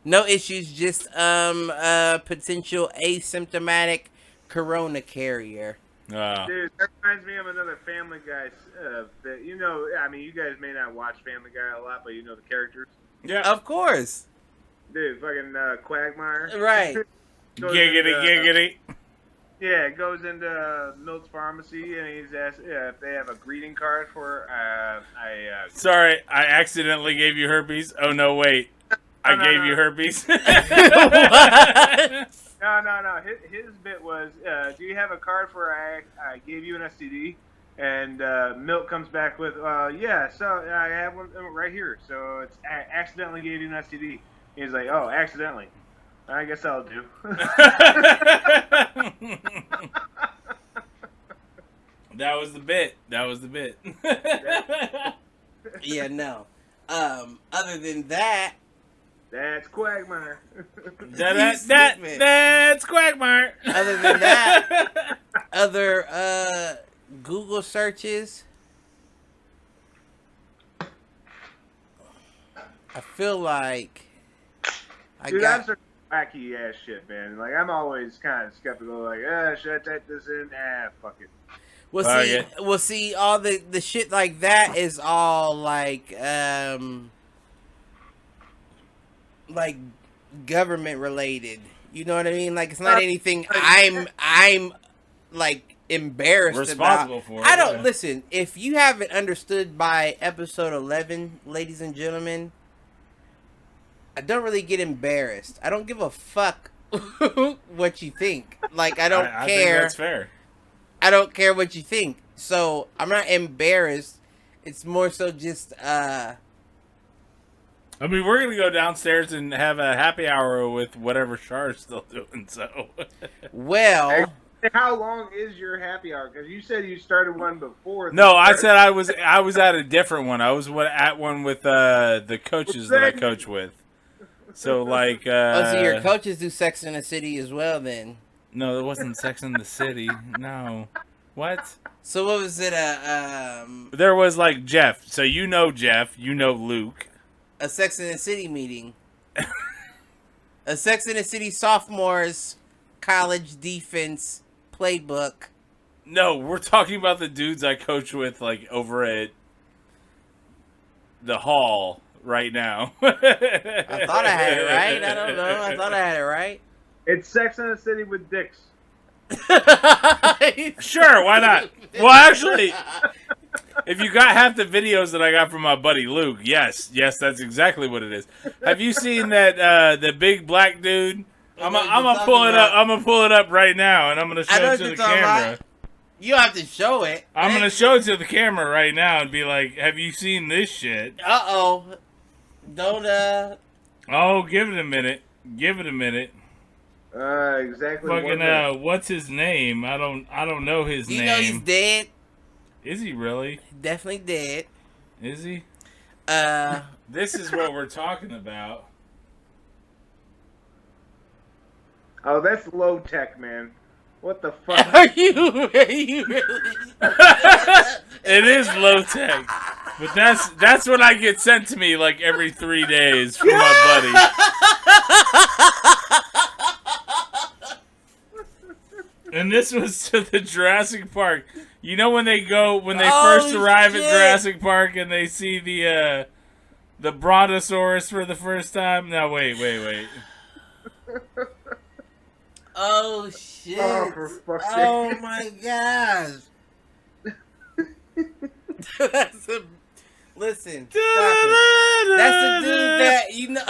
No issues, just potential asymptomatic corona carrier. Dude, that reminds me of another Family Guy. I mean, you guys may not watch Family Guy a lot, but you know the characters. Yeah, of course. Dude, fucking Quagmire. Right. Giggity. Yeah, goes into Milt's pharmacy and he's asked if they have a greeting card for. Sorry, I accidentally gave you herpes. Oh no, wait, I gave you herpes. No. His bit was, do you have a card for I gave you an STD? And Milt comes back with, yeah, so I have one right here. So it's accidentally gave you an STD. He's like, oh, accidentally. I guess I'll do. That was the bit. Yeah, no. Other than that, that's Quagmire. That's Quagmire. Other than that, other Google searches. I feel like Dude, I've started wacky ass shit, man. Like I'm always kind of skeptical. Like, should I type this in? Fuck it. Well, see, all the shit like that is all like government related. You know what I mean? Like it's not anything I'm like embarrassed responsible about. for. I don't listen. If you haven't understood by episode 11, ladies and gentlemen, I don't really get embarrassed. I don't give a fuck what you think. Like I don't care. I think that's fair. I don't care what you think. So I'm not embarrassed. It's more so just I mean, we're gonna go downstairs and have a happy hour with whatever Char's still doing. So, well, how long is your happy hour? Because you said you started one before. No, I said I was at a different one. I was at one with the coaches that I coach with. So like, so your coaches do Sex in the City as well, then? No, it wasn't Sex in the City. No, what? So what was it? There was like Jeff. So you know Jeff. You know Luke. A Sex in the City meeting. A Sex in the City sophomores college defense playbook. No, we're talking about the dudes I coach with, like over at the hall right now. I thought I had it right. I don't know. I thought I had it right. It's Sex in the City with dicks. Sure, why not? Well, actually, if you got half the videos that I got from my buddy Luke, yes, that's exactly what it is. Have you seen that the big black dude? I'm gonna pull it up. I'm gonna pull it up right now, and I'm gonna show it to the camera. About. You have to show it. I'm gonna show it to the camera right now and be like, "Have you seen this shit?" Don't Oh, give it a minute. Give it a minute. Exactly. Fucking what's his name? I don't know his name. You know he's dead. Is he really? Definitely dead. Is he? This is what we're talking about. Oh, that's low tech, man. What the fuck? Are you really? It is low tech, but that's what I get sent to me like every 3 days from my buddy. And this was to the Jurassic Park. You know when they first arrive at Jurassic Park and they see the Brontosaurus for the first time? No, wait. Oh shit! Oh, for fuck's sake. Oh my gosh! Listen. That's the dude that you know.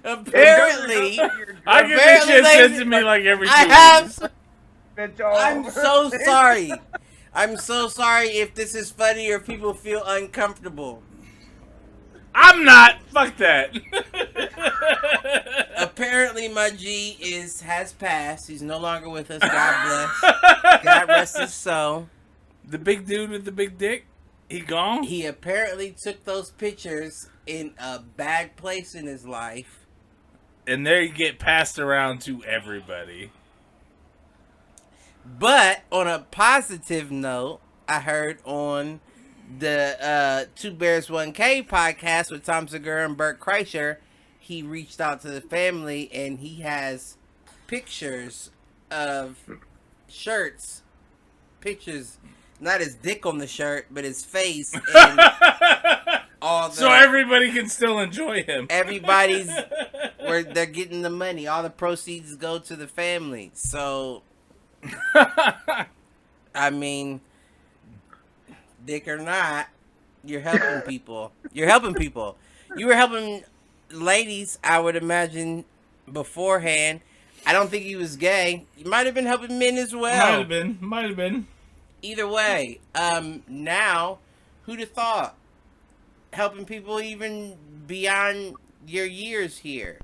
Apparently, I get this shit sent to me like every 2 weeks. I'm so sorry. I'm so sorry if this is funny or people feel uncomfortable. I'm not. Fuck that. Apparently, my G has passed. He's no longer with us. God bless. God rest his soul. The big dude with the big dick, he gone? He apparently took those pictures in a bad place in his life. And they get passed around to everybody. But on a positive note, I heard on the Two Bears 1K podcast with Tom Segura and Bert Kreischer, he reached out to the family and he has pictures of shirts. Pictures, not his dick on the shirt, but his face and all the... So everybody can still enjoy him. Everybody's where they're getting the money. All the proceeds go to the family. So, I mean, dick or not, you're helping people. You're helping people. You were helping ladies, I would imagine, beforehand. I don't think he was gay. You might have been helping men as well. Might have been. Either way, now, who'd have thought? Helping people even beyond your years here.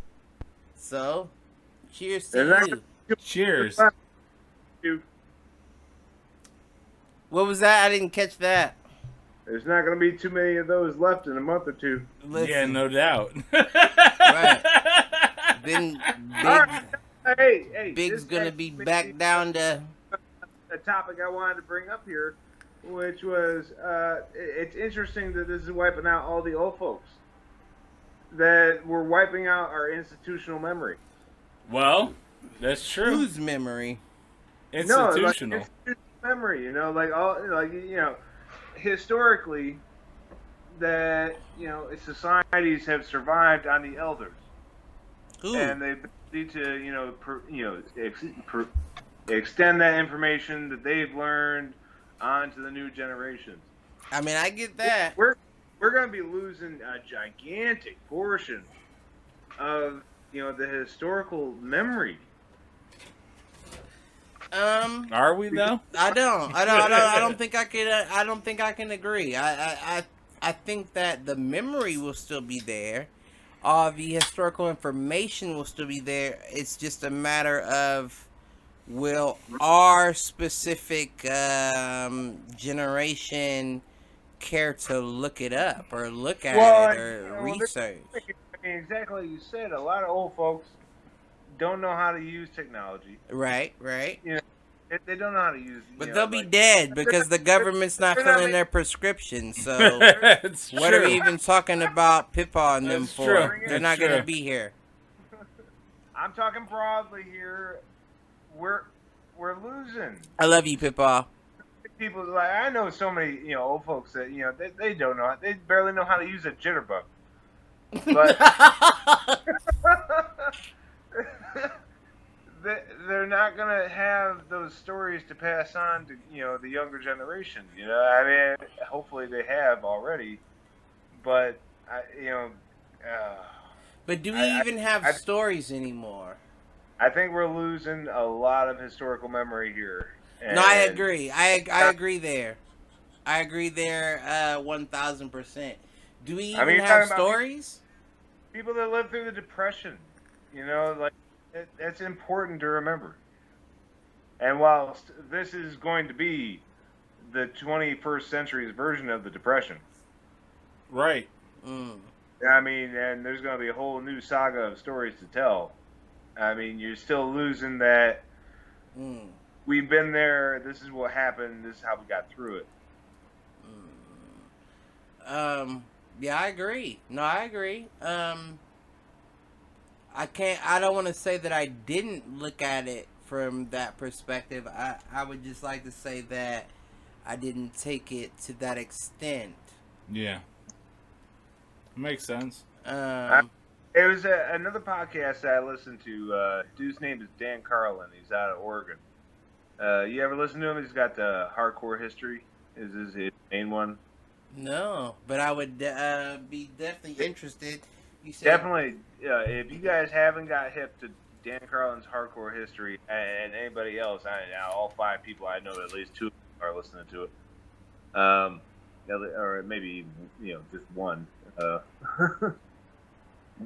So, cheers to you. Cheers. What was that? I didn't catch that. There's not going to be too many of those left in a month or two. Listen. Yeah, no doubt. Right. Then Hey, Big's going to be back down to... The topic I wanted to bring up here. which was it's interesting that this is wiping out all the old folks, that we're wiping out our institutional memory. Well, that's true. Whose memory? No, like Institutional. institutional memory, like historically, that societies have survived on the elders, Who? and they need to extend that information that they've learned onto the new generations. I mean, I get that. We're going to be losing a gigantic portion of the historical memory. Are we though? I don't think I can. I don't think I can agree. I think that the memory will still be there. All the historical information will still be there. It's just a matter of, will our specific generation care to look it up or look at it or research? I mean, exactly like you said, a lot of old folks don't know how to use technology. Right. They don't know how to use. But they'll be dead because the government's not filling their prescriptions. So what are we even talking about Pippa and them for? True. They're not going to be here. I'm talking broadly here. We're losing. I love you, Pippa. People like, I know so many old folks that they don't know, they barely know how to use a jitterbug. But they're not gonna have those stories to pass on to the younger generation. I mean, hopefully they have already, but But do we even have stories anymore? I think we're losing a lot of historical memory here. No, I agree. I agree there. I agree there 1,000%. Do we even have stories? People that lived through the Depression, like that's important to remember. And while this is going to be the 21st century's version of the Depression, right? I mean, and there's going to be a whole new saga of stories to tell. I mean, you're still losing that. We've been there. This is what happened. This is how we got through it. Yeah, I agree. No, I agree. I don't want to say that I didn't look at it from that perspective. I would just like to say that I didn't take it to that extent. Yeah. Makes sense. It was another podcast that I listened to. Dude's name is Dan Carlin. He's out of Oregon. You ever listen to him? He's got the Hardcore History. Is his main one? No, but I would be definitely interested. You said definitely. If you guys haven't got hip to Dan Carlin's Hardcore History and anybody else, all 5 people I know, at least 2 are listening to it. Or maybe just one.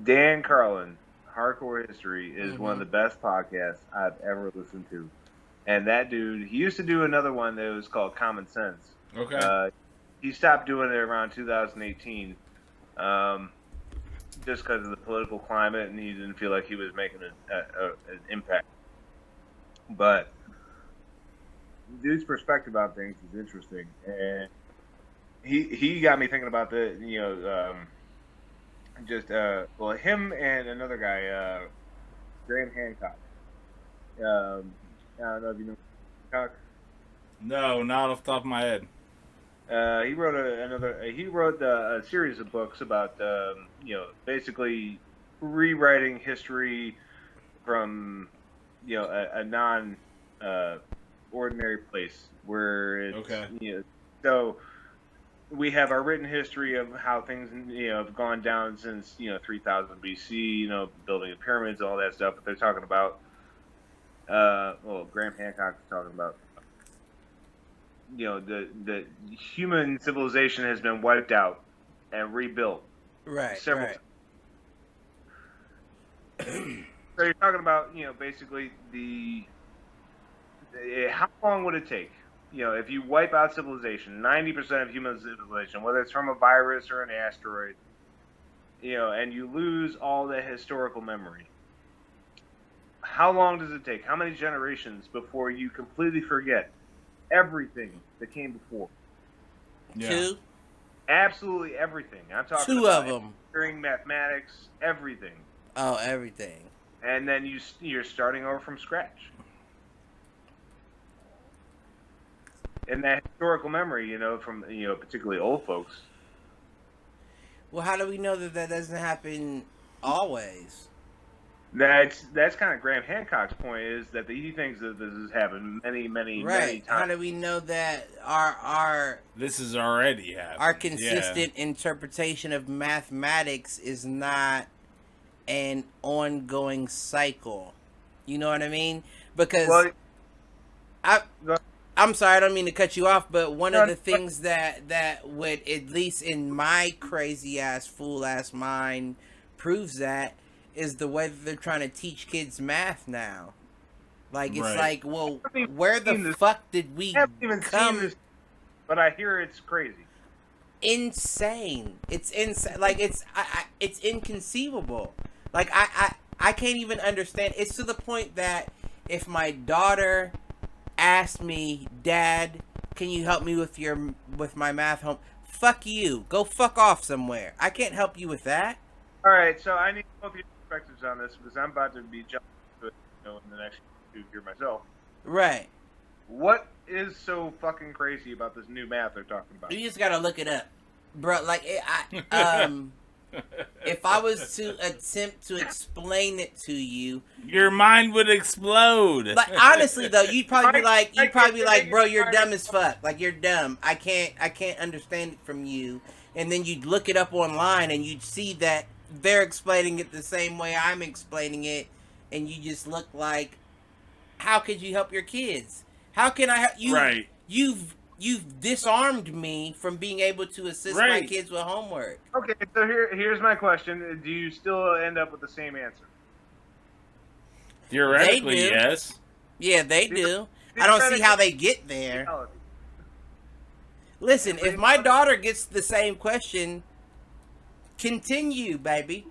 Dan Carlin, Hardcore History, is one of the best podcasts I've ever listened to. And that dude, he used to do another one that was called Common Sense. Okay. He stopped doing it around 2018, just because of the political climate, and he didn't feel like he was making an impact. But dude's perspective on things is interesting, and he got me thinking about him and another guy, Graham Hancock. I don't know if you know Hancock. No, not off the top of my head. He wrote a series of books about basically rewriting history from a non ordinary place where it's so we have our written history of how things have gone down since 3000 BC, building the pyramids, all that stuff. But they're talking about Graham Hancock is talking about the human civilization has been wiped out and rebuilt. Right. Several times. So you're talking about basically how long would it take? If you wipe out civilization, 90% of human civilization, whether it's from a virus or an asteroid, and you lose all that historical memory, how long does it take? How many generations before you completely forget everything that came before? Yeah. Two? Absolutely everything. I'm talking Two about of them. engineering, mathematics, everything. Oh, everything. And then you're starting over from scratch. And that historical memory, from particularly old folks. Well, how do we know that doesn't happen always? That's kind of Graham Hancock's point, is that he thinks that this has happened many times. How do we know that our this is already happening? Our consistent interpretation of mathematics is not an ongoing cycle. You know what I mean? Because I'm sorry, I don't mean to cut you off, but one of the things that would, at least in my crazy ass, fool ass mind, proves that is the way that they're trying to teach kids math now. Like, it's like, well, where the fuck did we come? But I hear it's crazy. Insane. It's insane. Like, it's inconceivable. Like, I can't even understand. It's to the point that if my daughter asked me, Dad, can you help me with my math home? Fuck you. Go fuck off somewhere. I can't help you with that. All right, so I need both your perspectives on this, because I'm about to be jumping to it, in the next year myself. Right. What is so fucking crazy about this new math they're talking about? You just gotta look it up, bro. Like, if I was to attempt to explain it to you, your mind would explode. Like, honestly though, you'd probably be like, bro, you're dumb as fuck. Like, you're dumb. I can't understand it from you. And then you'd look it up online and you'd see that they're explaining it the same way I'm explaining it, and you just look like, how could you help your kids? How can I help you? Right. You've disarmed me from being able to assist my kids with homework. Okay, so here's my question. Do you still end up with the same answer? Theoretically, yes. Yeah, they do. I don't see how they get there. Listen, if my daughter gets the same question, continue, baby.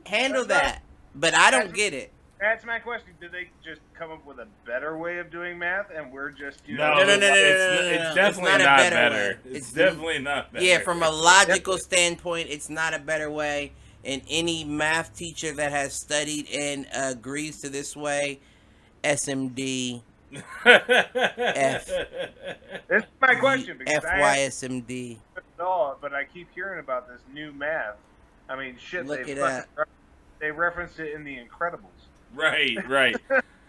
Handle that. But I don't get it. That's my question. Did they just come up with a better way of doing math, and we're just No. It's definitely not better. It's definitely not better. Yeah, from a logical standpoint, it's not a better way. And any math teacher that has studied and agrees to this way, SMD. That's my question. FYSMD. But I keep hearing about this new math. I mean, shit. Look it up. They referenced it in The Incredibles. Right.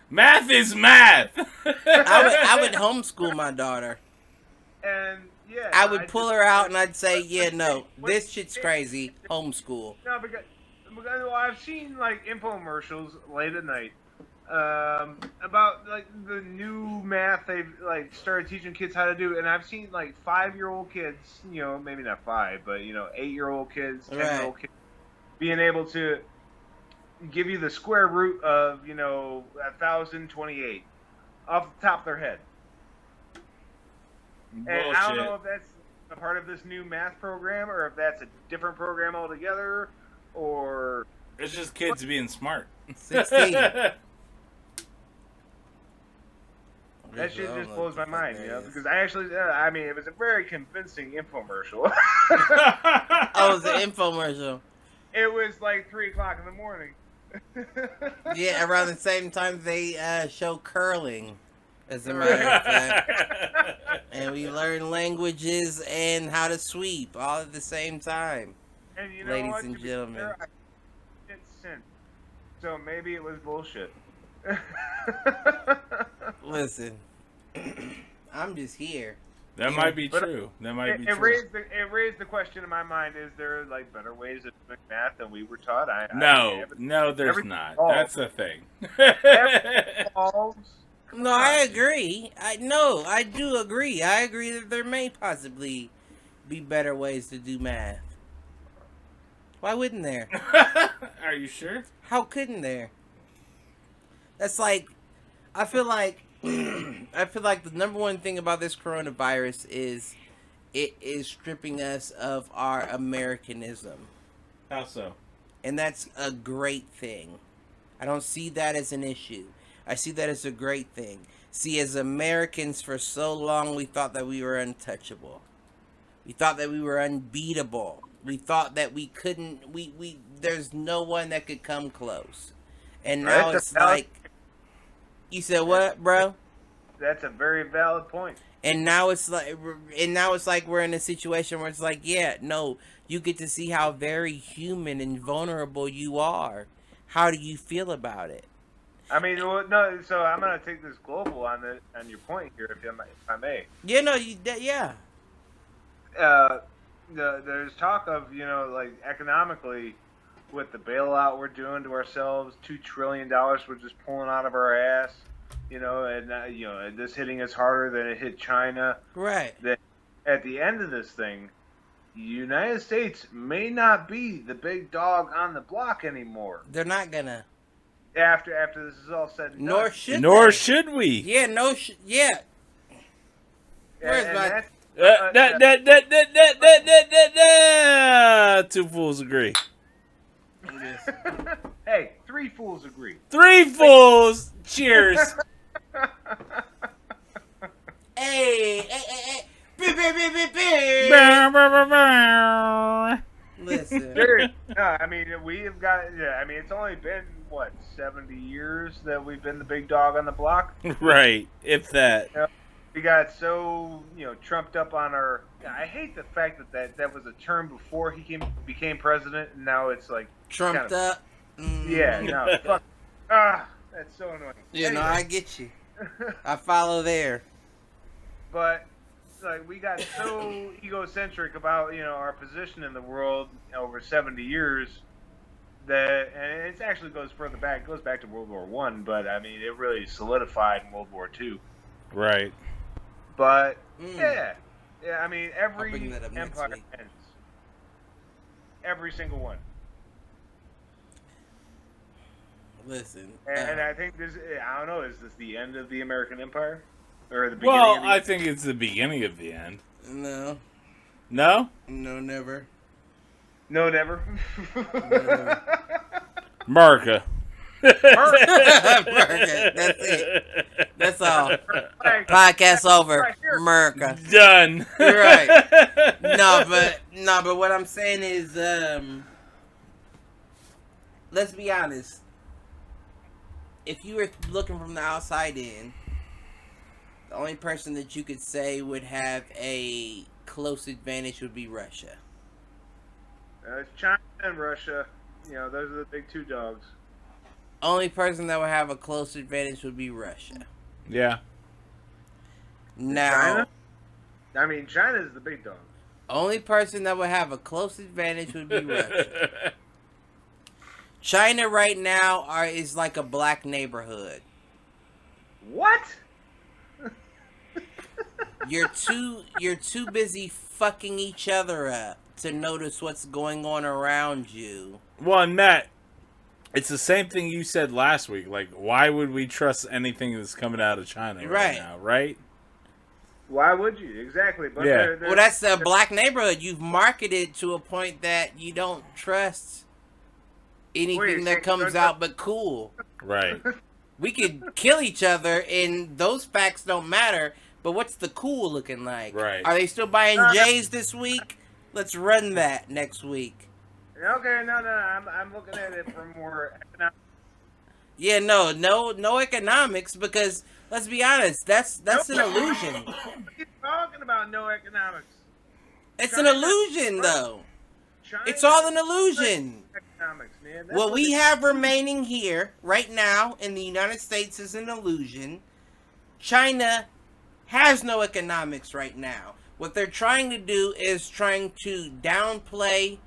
Math is math. I would homeschool my daughter. And yeah, I would pull her out and I'd say, yeah, no, this shit's crazy. Homeschool. No, because I've seen like infomercials late at night about like the new math they've like started teaching kids how to do, and I've seen like 5-year-old kids, maybe not 5, but 8-year-old kids, 10-year-old kids being able to give you the square root of 1,028 off the top of their head. Bullshit. And I don't know if that's a part of this new math program or if that's a different program altogether, or it's just kids being smart. 16. That shit just blows my mind, because I actually, it was a very convincing infomercial. Oh, it was an infomercial. It was like 3 o'clock in the morning. Yeah, around the same time they show curling, as a matter of fact. And we learn languages and how to sweep all at the same time. And ladies and gentlemen. Fair, it's sin. So maybe it was bullshit. Listen, I'm just here. That might be true. That might be true. It raised the question in my mind: is there like better ways of doing math than we were taught? No, there's not. That's the thing. No, I agree. I do agree. I agree that there may possibly be better ways to do math. Why wouldn't there? Are you sure? How couldn't there? That's like, I feel like the number one thing about this coronavirus is it is stripping us of our Americanism. How so? And that's a great thing. I don't see that as an issue. I see that as a great thing. See, as Americans, for so long, we thought that we were untouchable. We thought that we were unbeatable. We thought that we couldn't. There's no one that could come close. And now it's like, you said what, bro? That's a very valid point. And now it's like we're in a situation where it's like, yeah, no, you get to see how very human and vulnerable you are. How do you feel about it? I mean, no. So I'm gonna take this global on your point here, if I may. Yeah, no, yeah. There's talk of like economically, with the bailout we're doing to ourselves, $2 trillion we're just pulling out of our ass. And this hitting us harder than it hit China. Right. That at the end of this thing, the United States may not be the big dog on the block anymore. They're not gonna. After this is all said and done. Nor should we. Yeah, yeah. Where's my... Two fools agree. Hey, 3 fools agree. 3 fools. Cheers. Hey. Listen. No, I mean, we have got. Yeah, I mean, it's only been what 70 years that we've been the big dog on the block. Right, if that. We got so trumped up on our. I hate the fact that was a term before he became president, and now it's like trumped up. Yeah, no, fuck. That's so annoying. Yeah, anyway. No, I get you. I follow there. But like we got so egocentric about our position in the world over 70 years that, and it actually goes further back. It goes back to World War I, but I mean it really solidified in World War II. Right. But yeah, I mean every empire ends. Every single one. Listen. And I think I don't know, is this the end of the American Empire? Or the beginning of the I think it's the beginning of the end. No. No? No, never. No, never. America. America. That's it. That's all. Podcast over. America. Done. You're right. No, but what I'm saying is, let's be honest. If you were looking from the outside in, the only person that you could say would have a close advantage would be Russia. It's China and Russia. Those are the big 2 dogs. Only person that would have a close advantage would be Russia. Yeah. Now, China? I mean, China is the big dog. Only person that would have a close advantage would be Russia. China right now is like a black neighborhood. What? You're too busy fucking each other up to notice what's going on around you. Well, and Matt, it's the same thing you said last week. Like, why would we trust anything that's coming out of China right now, right? Why would you? Exactly. But yeah. Well, that's a black neighborhood. You've marketed to a point that you don't trust anything that comes out but cool. Right. We could kill each other, and those facts don't matter. But what's the cool looking like? Right. Are they still buying J's this week? Let's run that next week. Okay, no. I'm looking at it from more economic. Yeah, no economics, because let's be honest, that's an illusion. What are you talking about? No economics. It's an illusion, though. It's all an illusion. Economics, man. What we have remaining here right now in the United States is an illusion. China has no economics right now. What they're trying to do is trying to downplay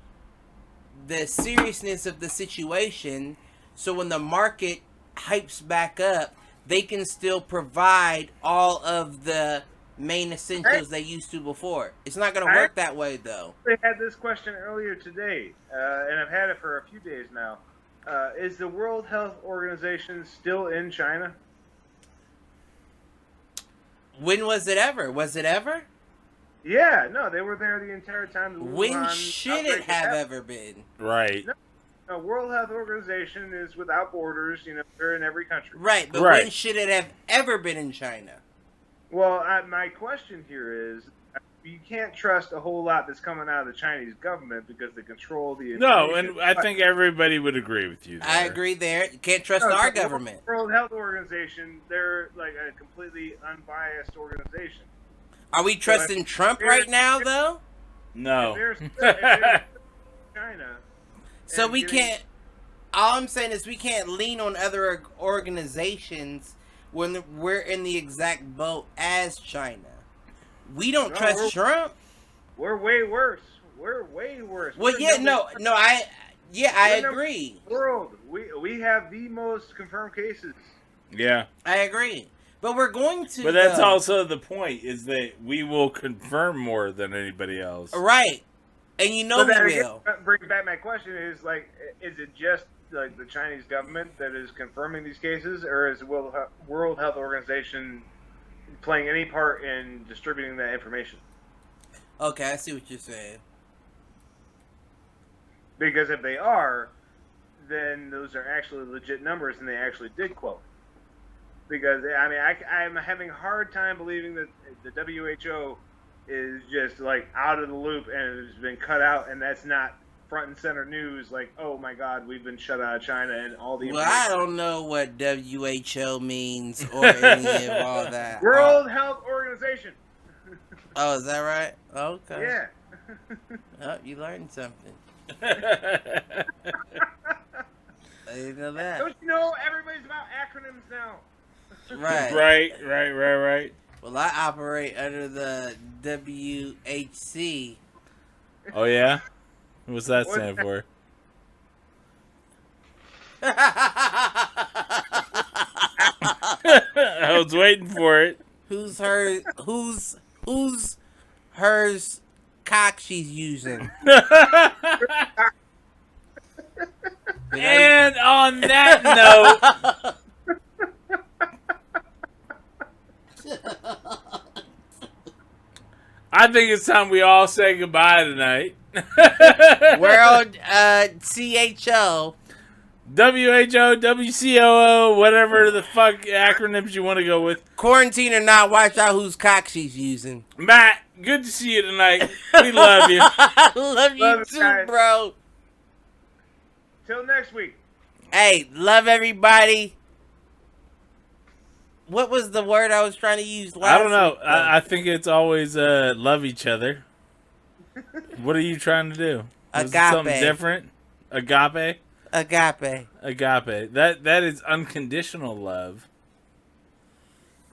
the seriousness of the situation, so when the market hypes back up, they can still provide all of the main essentials they used to before. It's not going to work that way, though. I had this question earlier today, and I've had it for a few days now. Is the World Health Organization still in China? When was it ever? Was it ever? Yeah, no, they were there the entire time. When should it have ever been? Right. No, World Health Organization is without borders. They're in every country. Right, but when should it have ever been in China? Well, my question here is, you can't trust a whole lot that's coming out of the Chinese government because they control the No, and I think everybody would agree with you there. I agree there. You can't trust our government. The World Health Organization, they're like a completely unbiased organization. Are we trusting Trump right now, though? No. If there's China. So we can't. All I'm saying is we can't lean on other organizations when we're in the exact boat as China. We don't trust Trump. We're way worse. We're way worse. Well, I agree. World, we have the most confirmed cases. Yeah, I agree. But we're going to. But that's also the point: is that we will confirm more than anybody else, right? And you know we will. Bring back my question: is it just like the Chinese government that is confirming these cases, or is the World Health Organization playing any part in distributing that information? Okay, I see what you're saying. Because if they are, then those are actually legit numbers, and they actually did quote. Because I mean, I'm having a hard time believing that the WHO is just like out of the loop and it's been cut out, and that's not front and center news. Like, oh my God, we've been shut out of China and all the. Well, I don't know what WHO means or any of all that. World Health Organization. Oh, is that right? Okay. Yeah. Oh, you learned something. I didn't know that. Don't you know everybody's about acronyms now? Right. Right. Well, I operate under the WHC. Oh yeah, what's that stand for? I was waiting for it. Who's hers cock she's using? And on that note, I think it's time we all say goodbye tonight. World CHO. WHO, WCOO, whatever the fuck acronyms you want to go with. Quarantine or not, watch out whose cock she's using. Matt, good to see you tonight. We love you. I love you too, guys. bro. Till next week. Hey, love everybody. What was the word I was trying to use last I don't know. week? I think it's always love each other. What are you trying to do? Was it something different? Agape? Agape. That is unconditional love.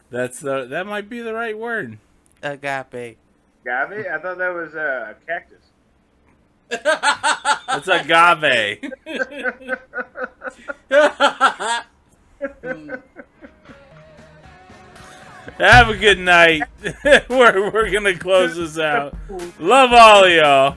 That might be the right word. Agape. Agave? I thought that was a cactus. It's agave. Have a good night. We're gonna close this out. Love all y'all.